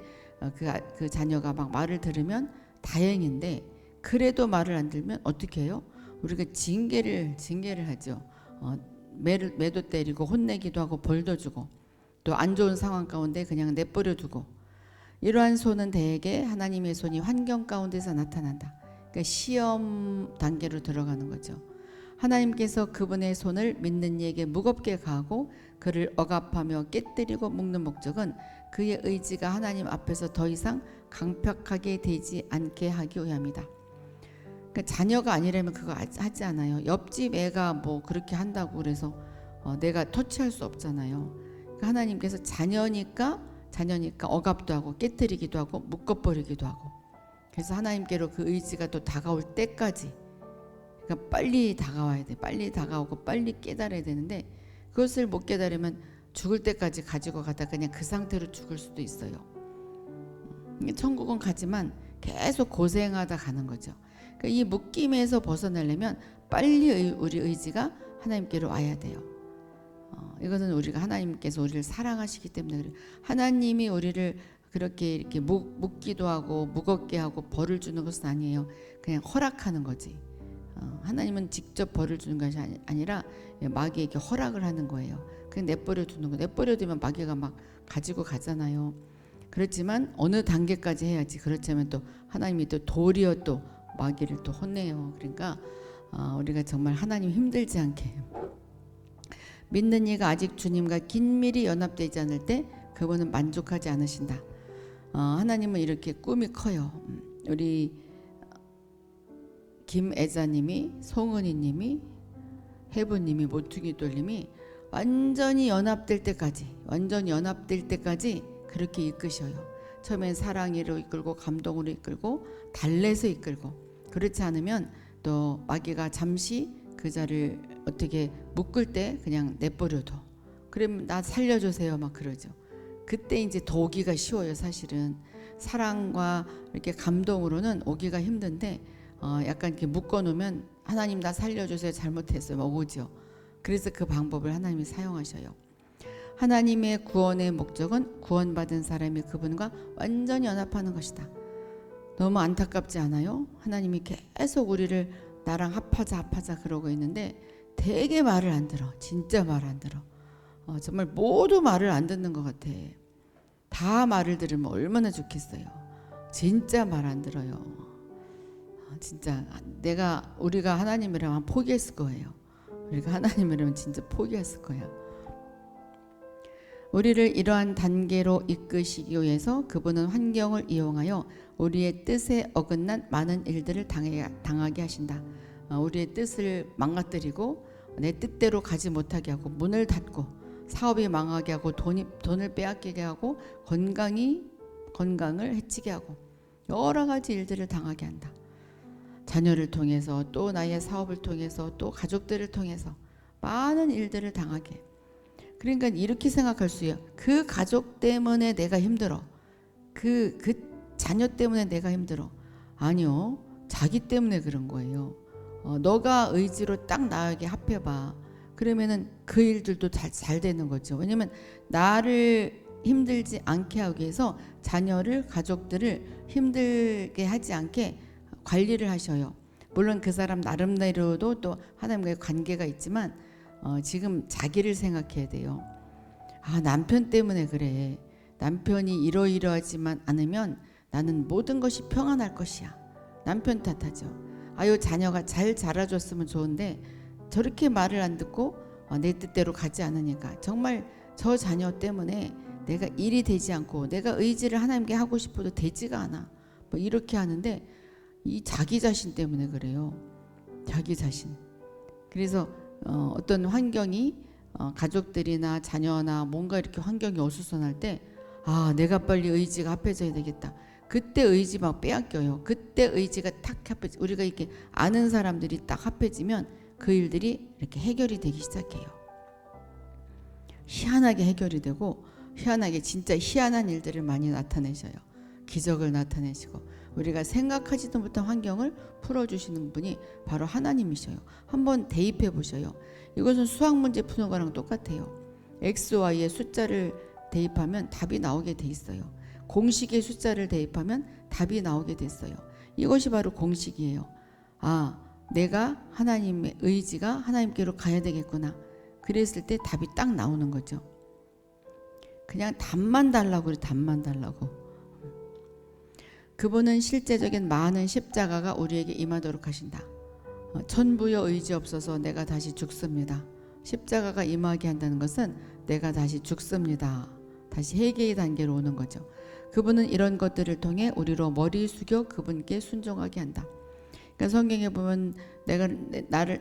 [SPEAKER 1] 그 자녀가 막 말을 들으면 다행인데 그래도 말을 안 들면 어떻게 해요? 우리가 징계를 하죠. 매도 때리고 혼내기도 하고 벌도 주고 또 안 좋은 상황 가운데 그냥 내버려 두고 이러한 손은 대개 하나님의 손이 환경 가운데서 나타난다. 그러니까 시험 단계로 들어가는 거죠. 하나님께서 그분의 손을 믿는 이에게 무겁게 가하고 그를 억압하며 깨뜨리고 묶는 목적은 그의 의지가 하나님 앞에서 더 이상 강팍하게 되지 않게 하기 위함이다. 그러니까 자녀가 아니라면 그거 하지 않아요. 옆집 애가 뭐 그렇게 한다고 그래서 내가 터치할 수 없잖아요. 그러니까 하나님께서 자녀니까 억압도 하고 깨뜨리기도 하고 묶어버리기도 하고 그래서 하나님께로 그 의지가 또 다가올 때까지 그러니까 빨리 다가와야 돼. 빨리 다가오고 빨리 깨달아야 되는데 그것을 못 깨달으면 죽을 때까지 가지고 가다 그냥 그 상태로 죽을 수도 있어요. 천국은 가지만 계속 고생하다 가는 거죠. 그러니까 이 묶임에서 벗어나려면 빨리 우리 의지가 하나님께로 와야 돼요. 이것은 우리가 하나님께서 우리를 사랑하시기 때문에 그래요. 하나님이 우리를 그렇게 이렇게 묶기도 하고 무겁게 하고 벌을 주는 것은 아니에요. 그냥 허락하는 거지. 하나님은 직접 벌을 주는 것이 아니라 마귀에게 허락을 하는 거예요. 그냥 내버려 두는 거. 내버려 두면 마귀가 막 가지고 가잖아요. 그렇지만 어느 단계까지 해야지. 그렇지 않으면 또 하나님이 또 도리어 또 마귀를 또 혼내요. 그러니까 우리가 정말 하나님 힘들지 않게 믿는 이가 아직 주님과 긴밀히 연합되지 않을 때 그분은 만족하지 않으신다. 하나님은 이렇게 꿈이 커요. 우리 김애자님이, 송은희님이, 해부님이, 모퉁이돌님이 완전히 연합될 때까지 그렇게 이끄셔요. 처음엔 사랑으로 이끌고 감동으로 이끌고 달래서 이끌고 그렇지 않으면 또 마귀가 잠시 그 자를 어떻게 묶을 때 그냥 내버려둬. 그러면 나 살려주세요 막 그러죠. 그때 이제 더 오기가 쉬워요. 사실은 사랑과 이렇게 감동으로는 오기가 힘든데 약간 이렇게 묶어놓으면 하나님 나 살려주세요 잘못했어요 막 오죠. 그래서 그 방법을 하나님이 사용하셔요. 하나님의 구원의 목적은 구원받은 사람이 그분과 완전히 연합하는 것이다. 너무 안타깝지 않아요? 하나님이 계속 우리를 나랑 합하자 그러고 있는데 되게 말을 안 들어. 진짜 말 안 들어. 정말 모두 말을 안 듣는 것 같아. 다 말을 들으면 얼마나 좋겠어요. 진짜 말 안 들어요. 진짜 우리가 하나님이라면 포기했을 거예요. 우리가 하나님이라면 진짜 포기했을 거야. 우리를 이러한 단계로 이끄시기 위해서 그분은 환경을 이용하여 우리의 뜻에 어긋난 많은 일들을 당하게 하신다. 우리의 뜻을 망가뜨리고 내 뜻대로 가지 못하게 하고 문을 닫고 사업이 망하게 하고 돈을 빼앗기게 하고 건강을 해치게 하고 여러 가지 일들을 당하게 한다. 자녀를 통해서 또 나의 사업을 통해서 또 가족들을 통해서 많은 일들을 당하게. 그러니까 이렇게 생각할 수 있어요. 그 가족 때문에 내가 힘들어. 그 자녀 때문에 내가 힘들어. 아니요. 자기 때문에 그런 거예요. 너가 의지로 딱 나에게 합해봐. 그러면은 그 일들도 잘 되는 거죠. 왜냐면 나를 힘들지 않게 하기 위해서 자녀를 가족들을 힘들게 하지 않게 관리를 하셔요. 물론 그 사람 나름대로도 또 하나님과의 관계가 있지만 지금 자기를 생각해야 돼요. 아, 남편 때문에 그래. 남편이 이러이러하지만 않으면 나는 모든 것이 평안할 것이야. 남편 탓하죠. 아유, 자녀가 잘 자라줬으면 좋은데 저렇게 말을 안 듣고 내 뜻대로 가지 않으니까 정말 저 자녀 때문에 내가 일이 되지 않고 내가 의지를 하나님께 하고 싶어도 되지가 않아. 뭐 이렇게 하는데 이 자기 자신 때문에 그래요. 자기 자신. 그래서 어떤 환경이 가족들이나 자녀나 뭔가 이렇게 환경이 어수선할 때 아, 내가 빨리 의지가 합해져야 되겠다. 그때 의지 막 빼앗겨요. 그때 의지가 탁 합해져. 우리가 이렇게 아는 사람들이 딱 합해지면 그 일들이 이렇게 해결이 되기 시작해요. 희한하게 해결이 되고 희한하게 진짜 희한한 일들을 많이 나타내셔요. 기적을 나타내시고 우리가 생각하지도 못한 환경을 풀어주시는 분이 바로 하나님이셔요. 한번 대입해 보셔요. 이것은 수학 문제 푸는 거랑 똑같아요. XY의 숫자를 대입하면 답이 나오게 돼 있어요. 공식의 숫자를 대입하면 답이 나오게 됐어요. 이것이 바로 공식이에요. 아, 내가 하나님의 의지가 하나님께로 가야 되겠구나. 그랬을 때 답이 딱 나오는 거죠. 그냥 답만 달라고 그래. 답만 달라고. 그분은 실제적인 많은 십자가가 우리에게 임하도록 하신다. 천부여 의지 없어서 내가 다시 죽습니다. 십자가가 임하게 한다는 것은 내가 다시 죽습니다. 다시 회개의 단계로 오는 거죠. 그분은 이런 것들을 통해 우리로 머리 숙여 그분께 순종하게 한다. 그러니까 성경에 보면 내가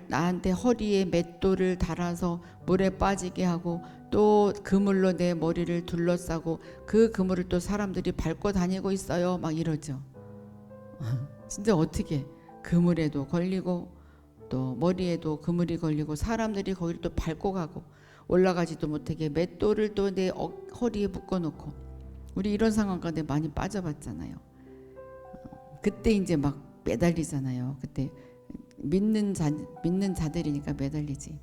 [SPEAKER 1] 나한테 허리에 맷돌을 달아서 물에 빠지게 하고 또 그물로 내 머리를 둘러싸고 그 그물을 또 사람들이 밟고 다니고 있어요. 막 이러죠. 진짜 어떻게 그물에도 걸리고 또 머리에도 그물이 걸리고 사람들이 거기를 또 밟고 가고 올라가지도 못하게 맷돌을 또 내 허리에 묶어놓고 우리 이런 상황 가운데 많이 빠져봤잖아요. 그때 이제 막 매달리잖아요. 그때 믿는 자들이니까 매달리지.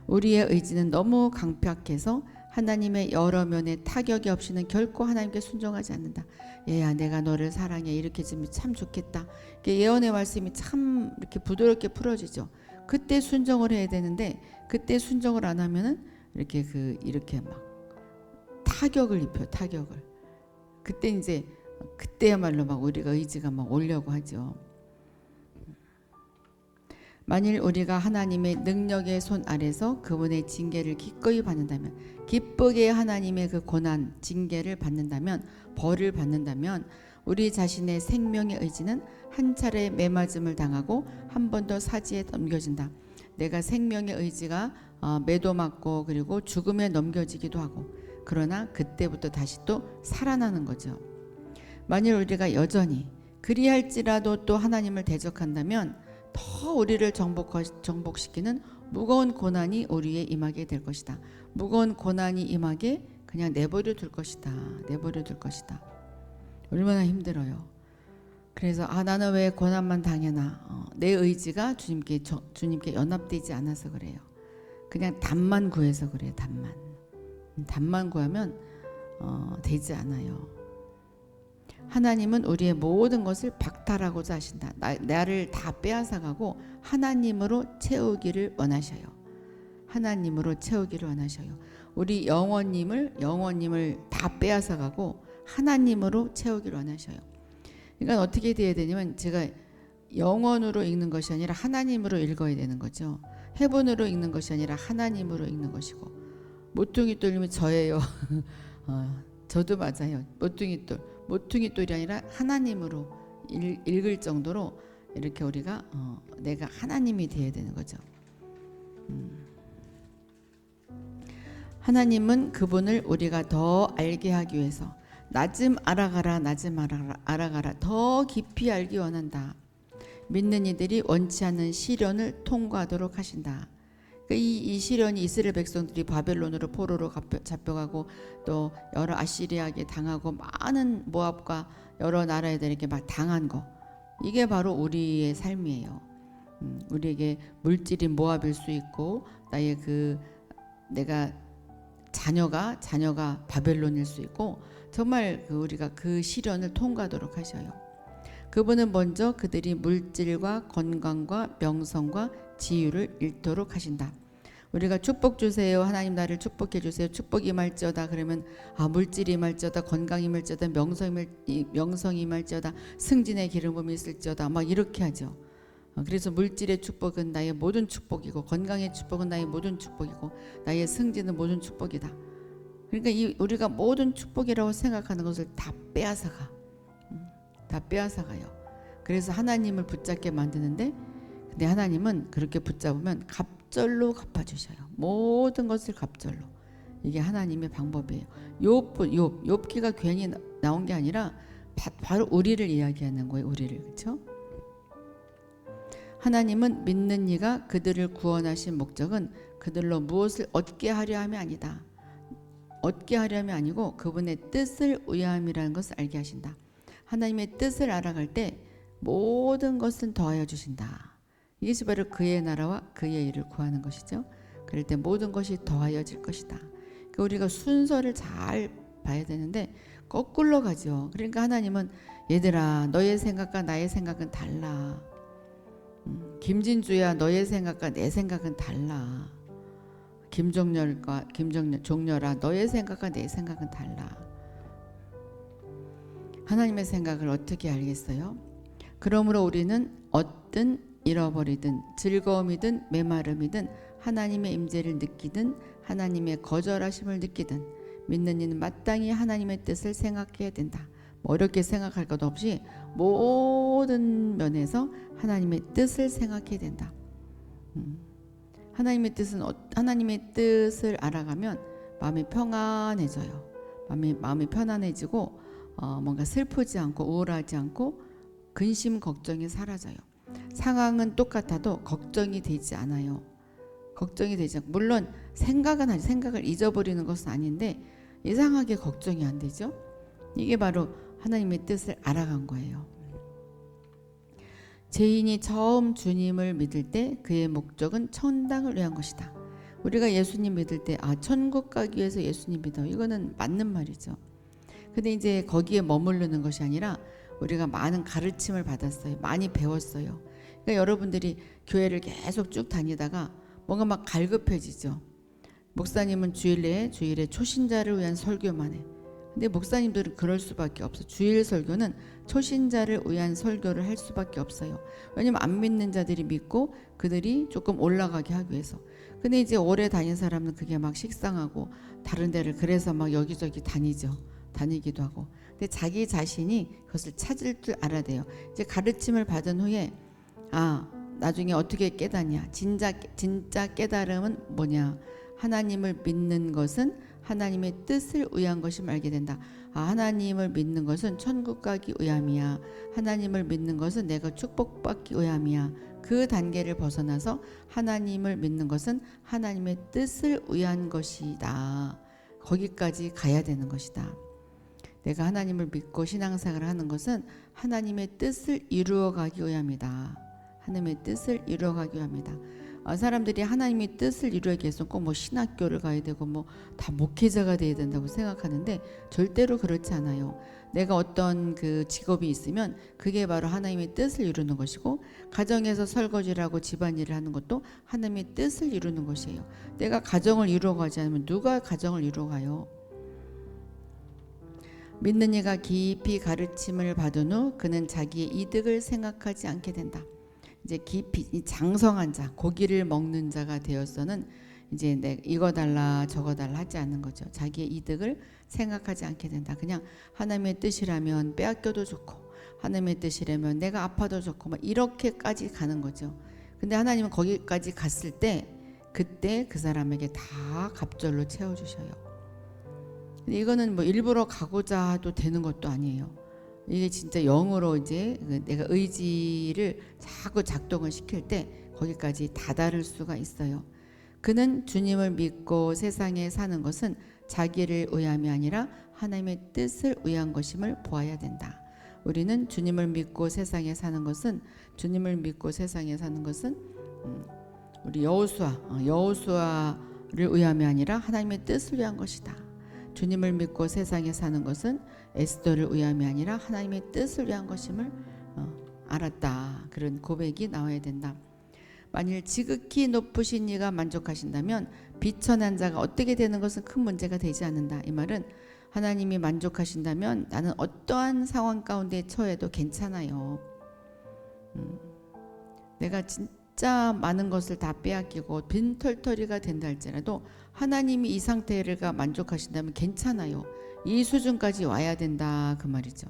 [SPEAKER 1] 우리의 의지는 너무 강팍해서 하나님의 여러 면의 타격이 없이는 결코 하나님께 순종하지 않는다. 얘야, 내가 너를 사랑해. 이렇게 해주면 참 좋겠다. 예언의 말씀이 참 이렇게 부드럽게 풀어지죠. 그때 순종을 해야 되는데 그때 순종을 안 하면은 이렇게 막 타격을 입혀. 타격을. 그때 이제 그때야말로 막 우리가 의지가 막 오려고 하죠. 만일 우리가 하나님의 능력의 손 아래서 그분의 징계를 기꺼이 받는다면, 기쁘게 하나님의 그 고난, 징계를 받는다면, 벌을 받는다면 우리 자신의 생명의 의지는 한 차례 매맞음을 당하고 한 번 더 사지에 넘겨진다. 내가 생명의 의지가 매도맞고 그리고 죽음에 넘겨지기도 하고, 그러나 그때부터 다시 또 살아나는 거죠. 만일 우리가 여전히 그리할지라도 또 하나님을 대적한다면 더 우리를 정복시키는 무거운 고난이 우리에 임하게 될 것이다. 무거운 고난이 임하게 그냥 내버려 둘 것이다. 내버려 둘 것이다. 얼마나 힘들어요. 그래서 나는 왜 고난만 당해나. 내 의지가 주님께 연합되지 않아서 그래요. 그냥 답만 구해서 그래요. 답만 구하면 되지 않아요. 하나님은 우리의 모든 것을 박탈하고자 하신다. 나를 다 빼앗아가고 하나님으로 채우기를 원하셔요. 하나님으로 채우기를 원하셔요. 우리 영원님을 다 빼앗아가고 하나님으로 채우기를 원하셔요. 그러니까 어떻게 돼야 되냐면 제가 영원으로 읽는 것이 아니라 하나님으로 읽어야 되는 거죠. 해본으로 읽는 것이 아니라 하나님으로 읽는 것이고, 모퉁이 똘님이 저예요. 저도 맞아요. 모퉁이 똘이 아니라 하나님으로 읽을 정도로 이렇게 우리가 내가 하나님이 되어야 되는 거죠. 하나님은 그분을 우리가 더 알게 하기 위해서 낮음 알아가라 더 깊이 알기 원한다. 믿는 이들이 원치 않는 시련을 통과하도록 하신다. 이 시련이 이스라엘 백성들이 바벨론으로 포로로 잡혀가고 또 여러 아시리아에게 당하고 많은 모압과 여러 나라들에게 막 당한 거, 이게 바로 우리의 삶이에요. 우리에게 물질인 모압일 수 있고 나의 내가 자녀가 바벨론일 수 있고, 정말 우리가 그 시련을 통과하도록 하셔요. 그분은 먼저 그들이 물질과 건강과 명성과 지유를 잃도록 하신다. 우리가 축복 주세요. 하나님 나를 축복해 주세요. 축복이 임할지어다. 그러면 물질이 임할지어다. 건강이 임할지어다. 명성이 임할지어다. 승진의 기름 부음이 있을지어다. 막 이렇게 하죠. 그래서 물질의 축복은 나의 모든 축복이고, 건강의 축복은 나의 모든 축복이고, 나의 승진은 모든 축복이다. 그러니까 우리가 모든 축복이라고 생각하는 것을 다 빼앗아가. 다 빼앗아가요. 그래서 하나님을 붙잡게 만드는데, 근데 하나님은 그렇게 붙잡으면 갑절로 갚아주셔요. 모든 것을 갑절로. 이게 하나님의 방법이에요. 욥기가 괜히 나온 게 아니라 바로 우리를 이야기하는 거예요. 우리를. 그렇죠? 하나님은 믿는 이가 그들을 구원하신 목적은 그들로 무엇을 얻게 하려 함이 아니다. 얻게 하려 함이 아니고 그분의 뜻을 위함이라는 것을 알게 하신다. 하나님의 뜻을 알아갈 때 모든 것은 더하여 주신다. 이것이 바로 그의 나라와 그의 일을 구하는 것이죠. 그럴 때 모든 것이 더하여질 것이다. 그러니까 우리가 순서를 잘 봐야 되는데 거꾸로 가죠. 그러니까 하나님은 얘들아 너의 생각과 나의 생각은 달라. 김진주야 너의 생각과 내 생각은 달라. 종렬아 너의 생각과 내 생각은 달라. 하나님의 생각을 어떻게 알겠어요? 그러므로 우리는 어떤 잃어버리든 즐거움이든 메마름이든 하나님의 임재를 느끼든 하나님의 거절하심을 느끼든 믿는 이는 마땅히 하나님의 뜻을 생각해야 된다. 어렵게 생각할 것 없이 모든 면에서 하나님의 뜻을 생각해야 된다. 하나님의 뜻을 알아가면 마음이 평안해져요. 마음이 편안해지고 뭔가 슬프지 않고 우울하지 않고 근심 걱정이 사라져요. 상황은 똑같아도 걱정이 되지 않아요. 걱정이 되지 않고 물론 생각을 잊어버리는 것은 아닌데 이상하게 걱정이 안 되죠. 이게 바로 하나님의 뜻을 알아간 거예요. 죄인이 처음 주님을 믿을 때 그의 목적은 천당을 위한 것이다. 우리가 예수님 믿을 때 천국 가기 위해서 예수님 믿어. 이거는 맞는 말이죠. 근데 이제 거기에 머무르는 것이 아니라 우리가 많은 가르침을 받았어요. 많이 배웠어요. 그러니까 여러분들이 교회를 계속 쭉 다니다가 뭔가 막 갈급해지죠. 목사님은 주일에 초신자를 위한 설교만 해. 근데 목사님들은 그럴 수밖에 없어. 주일 설교는 초신자를 위한 설교를 할 수밖에 없어요. 왜냐면 안 믿는 자들이 믿고 그들이 조금 올라가게 하기 위해서. 근데 이제 오래 다닌 사람은 그게 막 식상하고 다른 데를 그래서 막 여기저기 다니기도 하고. 근데 자기 자신이 그것을 찾을 줄 알아야 돼요. 이제 가르침을 받은 후에 나중에 어떻게 깨닫냐? 진짜 깨달음은 뭐냐? 하나님을 믿는 것은 하나님의 뜻을 위한 것임을 알게 된다. 하나님을 믿는 것은 천국 가기 위함이야. 하나님을 믿는 것은 내가 축복받기 위함이야. 그 단계를 벗어나서 하나님을 믿는 것은 하나님의 뜻을 위한 것이다. 거기까지 가야 되는 것이다. 내가 하나님을 믿고 신앙생활을 하는 것은 하나님의 뜻을 이루어가기 위함이다. 하나님의 뜻을 이루어가기 위함이다. 사람들이 하나님의 뜻을 이루기 위해서 꼭 뭐 신학교를 가야 되고 뭐 다 목회자가 돼야 된다고 생각하는데 절대로 그렇지 않아요. 내가 어떤 그 직업이 있으면 그게 바로 하나님의 뜻을 이루는 것이고, 가정에서 설거지를 하고 집안일을 하는 것도 하나님의 뜻을 이루는 것이에요. 내가 가정을 이루어가지 않으면 누가 가정을 이루어가요? 믿는 이가 깊이 가르침을 받은 후 그는 자기의 이득을 생각하지 않게 된다. 이제 깊이 장성한 자, 고기를 먹는 자가 되어서는 이제 내 이거 달라 저거 달라 하지 않는 거죠. 자기의 이득을 생각하지 않게 된다. 그냥 하나님의 뜻이라면 빼앗겨도 좋고, 하나님의 뜻이라면 내가 아파도 좋고, 막 이렇게까지 가는 거죠. 근데 하나님은 거기까지 갔을 때 그때 그 사람에게 다 갑절로 채워주셔요. 근데 이거는 뭐 일부러 가고자 해도 되는 것도 아니에요. 이게 진짜 영으로 이제 내가 의지를 자꾸 작동을 시킬 때 거기까지 다다를 수가 있어요. 그는 주님을 믿고 세상에 사는 것은 자기를 위함이 아니라 하나님의 뜻을 위한 것임을 보아야 된다. 우리는 주님을 믿고 세상에 사는 것은 우리 여호수아를 위함이 아니라 하나님의 뜻을 위한 것이다. 주님을 믿고 세상에 사는 것은 에스더를 위함이 아니라 하나님의 뜻을 위한 것임을 알았다. 그런 고백이 나와야 된다. 만일 지극히 높으신 이가 만족하신다면 비천한 자가 어떻게 되는 것은 큰 문제가 되지 않는다. 이 말은 하나님이 만족하신다면 나는 어떠한 상황 가운데 처해도 괜찮아요. 내가 진짜 많은 것을 다 빼앗기고 빈털터리가 된다 할지라도 하나님이 이 상태가 만족하신다면 괜찮아요. 이 수준까지 와야 된다 그 말이죠.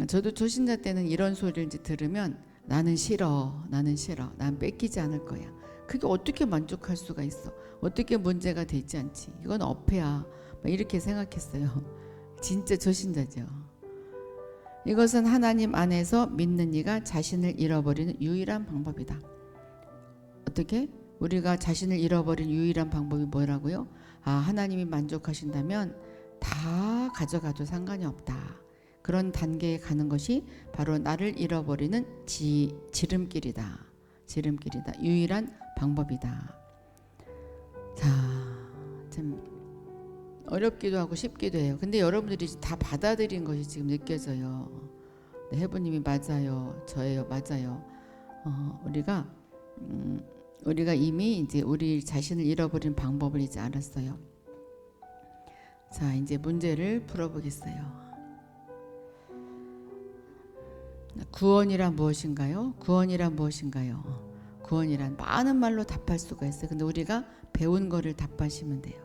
[SPEAKER 1] 저도 초신자 때는 이런 소리를 이제 들으면 나는 싫어, 난 뺏기지 않을 거야. 그게 어떻게 만족할 수가 있어? 어떻게 문제가 되지 않지? 이건 어폐야. 이렇게 생각했어요. 진짜 초신자죠. 이것은 하나님 안에서 믿는 이가 자신을 잃어버리는 유일한 방법이다. 어떻게? 우리가 자신을 잃어버린 유일한 방법이 뭐라고요? 하나님이 만족하신다면 다 가져가도 상관이 없다. 그런 단계에 가는 것이 바로 나를 잃어버리는 지름길이다. 유일한 방법이다. 자, 참 어렵기도 하고 쉽기도 해요. 근데 여러분들이 다 받아들인 것이 지금 느껴져요. 네, 해부님이 맞아요. 저예요. 맞아요. 우리가 이미 이제 우리 자신을 잃어버린 방법을 이제 알았어요. 자, 이제 문제를 풀어보겠어요. 구원이란 무엇인가요? 구원이란 많은 말로 답할 수가 있어요. 근데 우리가 배운 거를 답하시면 돼요.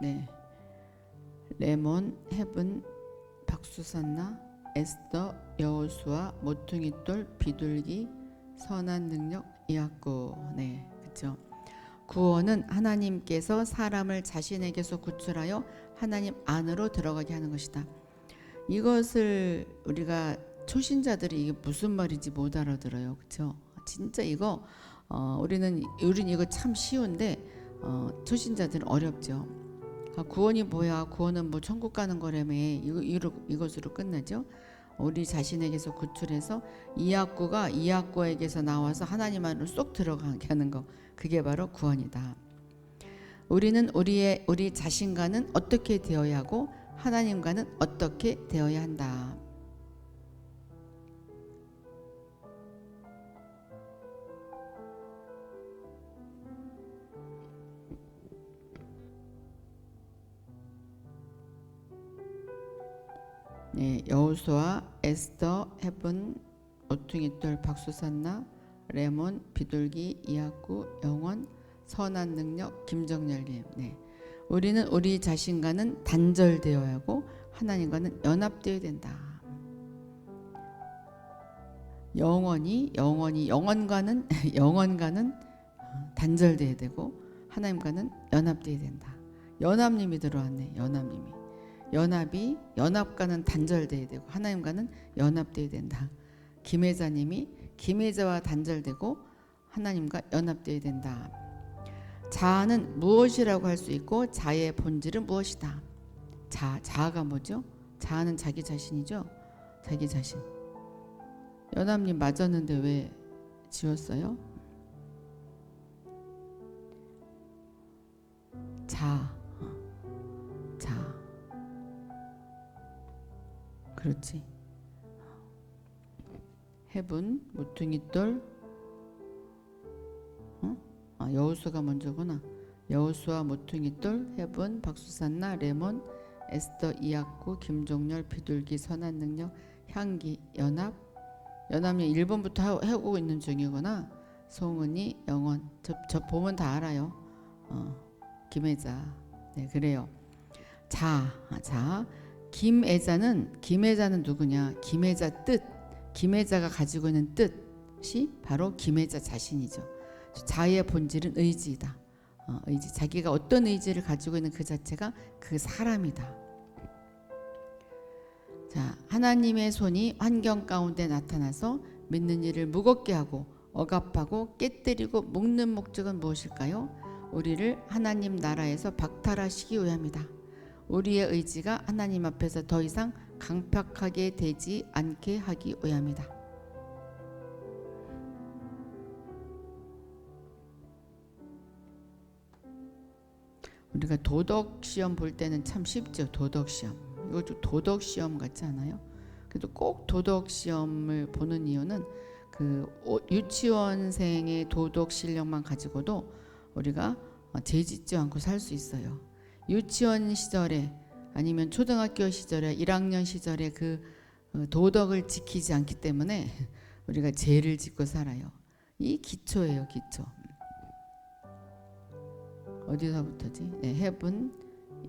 [SPEAKER 1] 네. 레몬, 해븐, 박수산나, 에스더, 여호수아, 모퉁이돌, 비둘기, 선한 능력, 이악구. 네, 그렇죠. 구원은 하나님께서 사람을 자신에게서 구출하여 하나님 안으로 들어가게 하는 것이다. 이것을 우리가 초신자들이 이게 무슨 말인지 못 알아들어요, 그렇죠? 진짜 이거 우리는 이거 참 쉬운데 초신자들은 어렵죠. 구원이 뭐야? 구원은 뭐 천국 가는 거라며. 이것으로 끝나죠. 우리 자신에게서 구출해서 이악구에게서 나와서 하나님 안으로 쏙 들어가게 하는 거. 그게 바로 구원이다. 우리는 우리 자신과는 어떻게 되어야 하고 하나님과는 어떻게 되어야 한다. 네, 여호수아, 에스더, 해븐, 모퉁이돌, 박수산나, 레몬, 비둘기, 이악구, 영원, 선한 능력, 김정열님. 네, 우리는 우리 자신과는 단절되어야 하고 하나님과는 연합되어야 된다. 영원과는 단절되어야 되고 하나님과는 연합되어야 된다. 연합님이 들어왔네. 연합과는 단절돼야 되고 하나님과는 연합돼야 된다. 김혜자님이 김혜자와 단절되고 하나님과 연합돼야 된다. 자아는 무엇이라고 할 수 있고 자의 본질은 무엇이다. 자아가 뭐죠? 자아는 자기 자신이죠. 자기 자신. 연합님 맞았는데 왜 지웠어요? 자아. 그렇지. 해분, 모퉁이돌, 여호수아가 먼저구나. 여호수아, 모퉁이돌, 해분, 박수산나, 레몬, 에스더, 이악구, 김종렬, 비둘기, 선한 능력, 향기, 연합이 1번부터 하고 있는 중이구나. 송은이, 영원. 저 보면 다 알아요. 김혜자. 네, 그래요. 자. 김혜자는 누구냐? 김혜자 뜻. 김혜자가 가지고 있는 뜻이 바로 김혜자 자신이죠. 자의 본질은 의지이다. 의지. 자기가 어떤 의지를 가지고 있는 그 자체가 그 사람이다. 자, 하나님의 손이 환경 가운데 나타나서 믿는 이를 무겁게 하고 억압하고 깨뜨리고 묶는 목적은 무엇일까요? 우리를 하나님 나라에서 박탈하시기 위함이다. 우리의 의지가 하나님 앞에서 더 이상 강팍하게 되지 않게 하기 위함이다. 우리가 도덕 시험 볼 때는 참 쉽죠. 도덕 시험. 이거 좀 도덕 시험 같지 않아요? 그래도 꼭 도덕 시험을 보는 이유는 그 유치원생의 도덕 실력만 가지고도 우리가 죄짓지 않고 살 수 있어요. 유치원 시절에 아니면 초등학교 시절에 1학년 시절에 그 도덕을 지키지 않기 때문에 우리가 죄를 짓고 살아요. 이 기초예요, 기초. 어디서부터지? 네, 해분,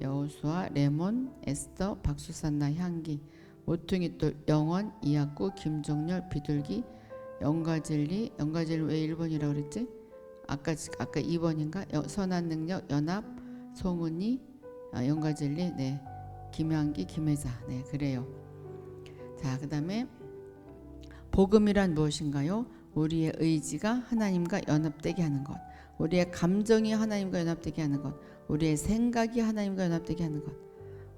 [SPEAKER 1] 여호수아, 레몬, 에스더, 박수산나, 향기, 모퉁이돌, 영원, 이학구, 김종렬, 비둘기, 영가진리. 영가진리 왜 1번이라고 그랬지? 아까 2번인가? 선한 능력, 연합, 송은이, 영가진리, 네, 김향기, 김혜자. 네, 그래요. 자, 그다음에 복음이란 무엇인가요? 우리의 의지가 하나님과 연합되게 하는 것. 우리의 감정이 하나님과 연합되게 하는 것, 우리의 생각이 하나님과 연합되게 하는 것.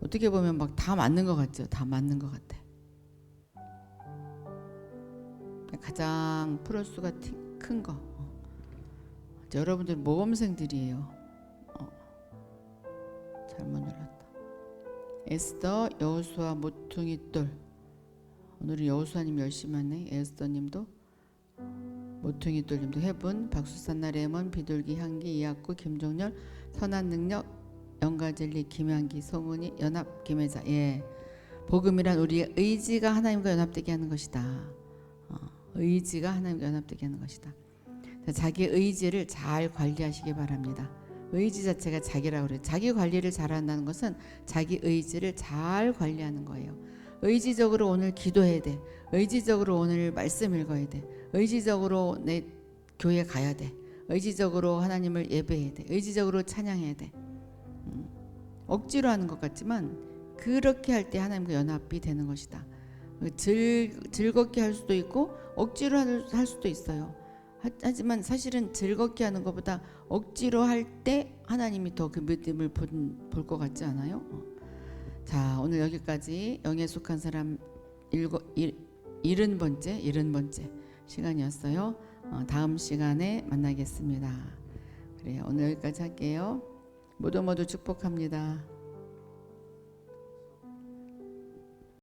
[SPEAKER 1] 어떻게 보면 막 다 맞는 것 같죠? 다 맞는 것 같아. 가장 플러스가 큰 거. 여러분들 모범생들이에요. 잘못 눌렀다. 에스더, 여호수아, 모퉁이돌. 오늘은 여호수아님 열심히 하네. 에스더님도, 모퉁이돌님도, 해분, 박수산나, 레몬, 비둘기, 향기, 이학구, 김종렬, 선한 능력, 영가진리, 김향기, 송은이, 연합, 김혜자. 예, 복음이란 우리의 의지가 하나님과 연합되게 하는 것이다. 의지가 하나님과 연합되게 하는 것이다. 자기 의지를 잘 관리하시기 바랍니다. 의지 자체가 자기라고 그래요. 자기 관리를 잘한다는 것은 자기 의지를 잘 관리하는 거예요. 의지적으로 오늘 기도해야 돼. 의지적으로 오늘 말씀 읽어야 돼. 의지적으로 내 교회 가야 돼. 의지적으로 하나님을 예배해야 돼. 의지적으로 찬양해야 돼. 억지로 하는 것 같지만 그렇게 할 때 하나님과 연합이 되는 것이다. 즐겁게 할 수도 있고 억지로 할 수도 있어요. 하지만 사실은 즐겁게 하는 것보다 억지로 할 때 하나님이 더 그 믿음을 볼 것 같지 않아요? 자, 오늘 여기까지 영에 속한 사람 70번째 시간이었어요. 다음 시간에 만나겠습니다. 그래요. 오늘 여기까지 할게요. 모두 축복합니다.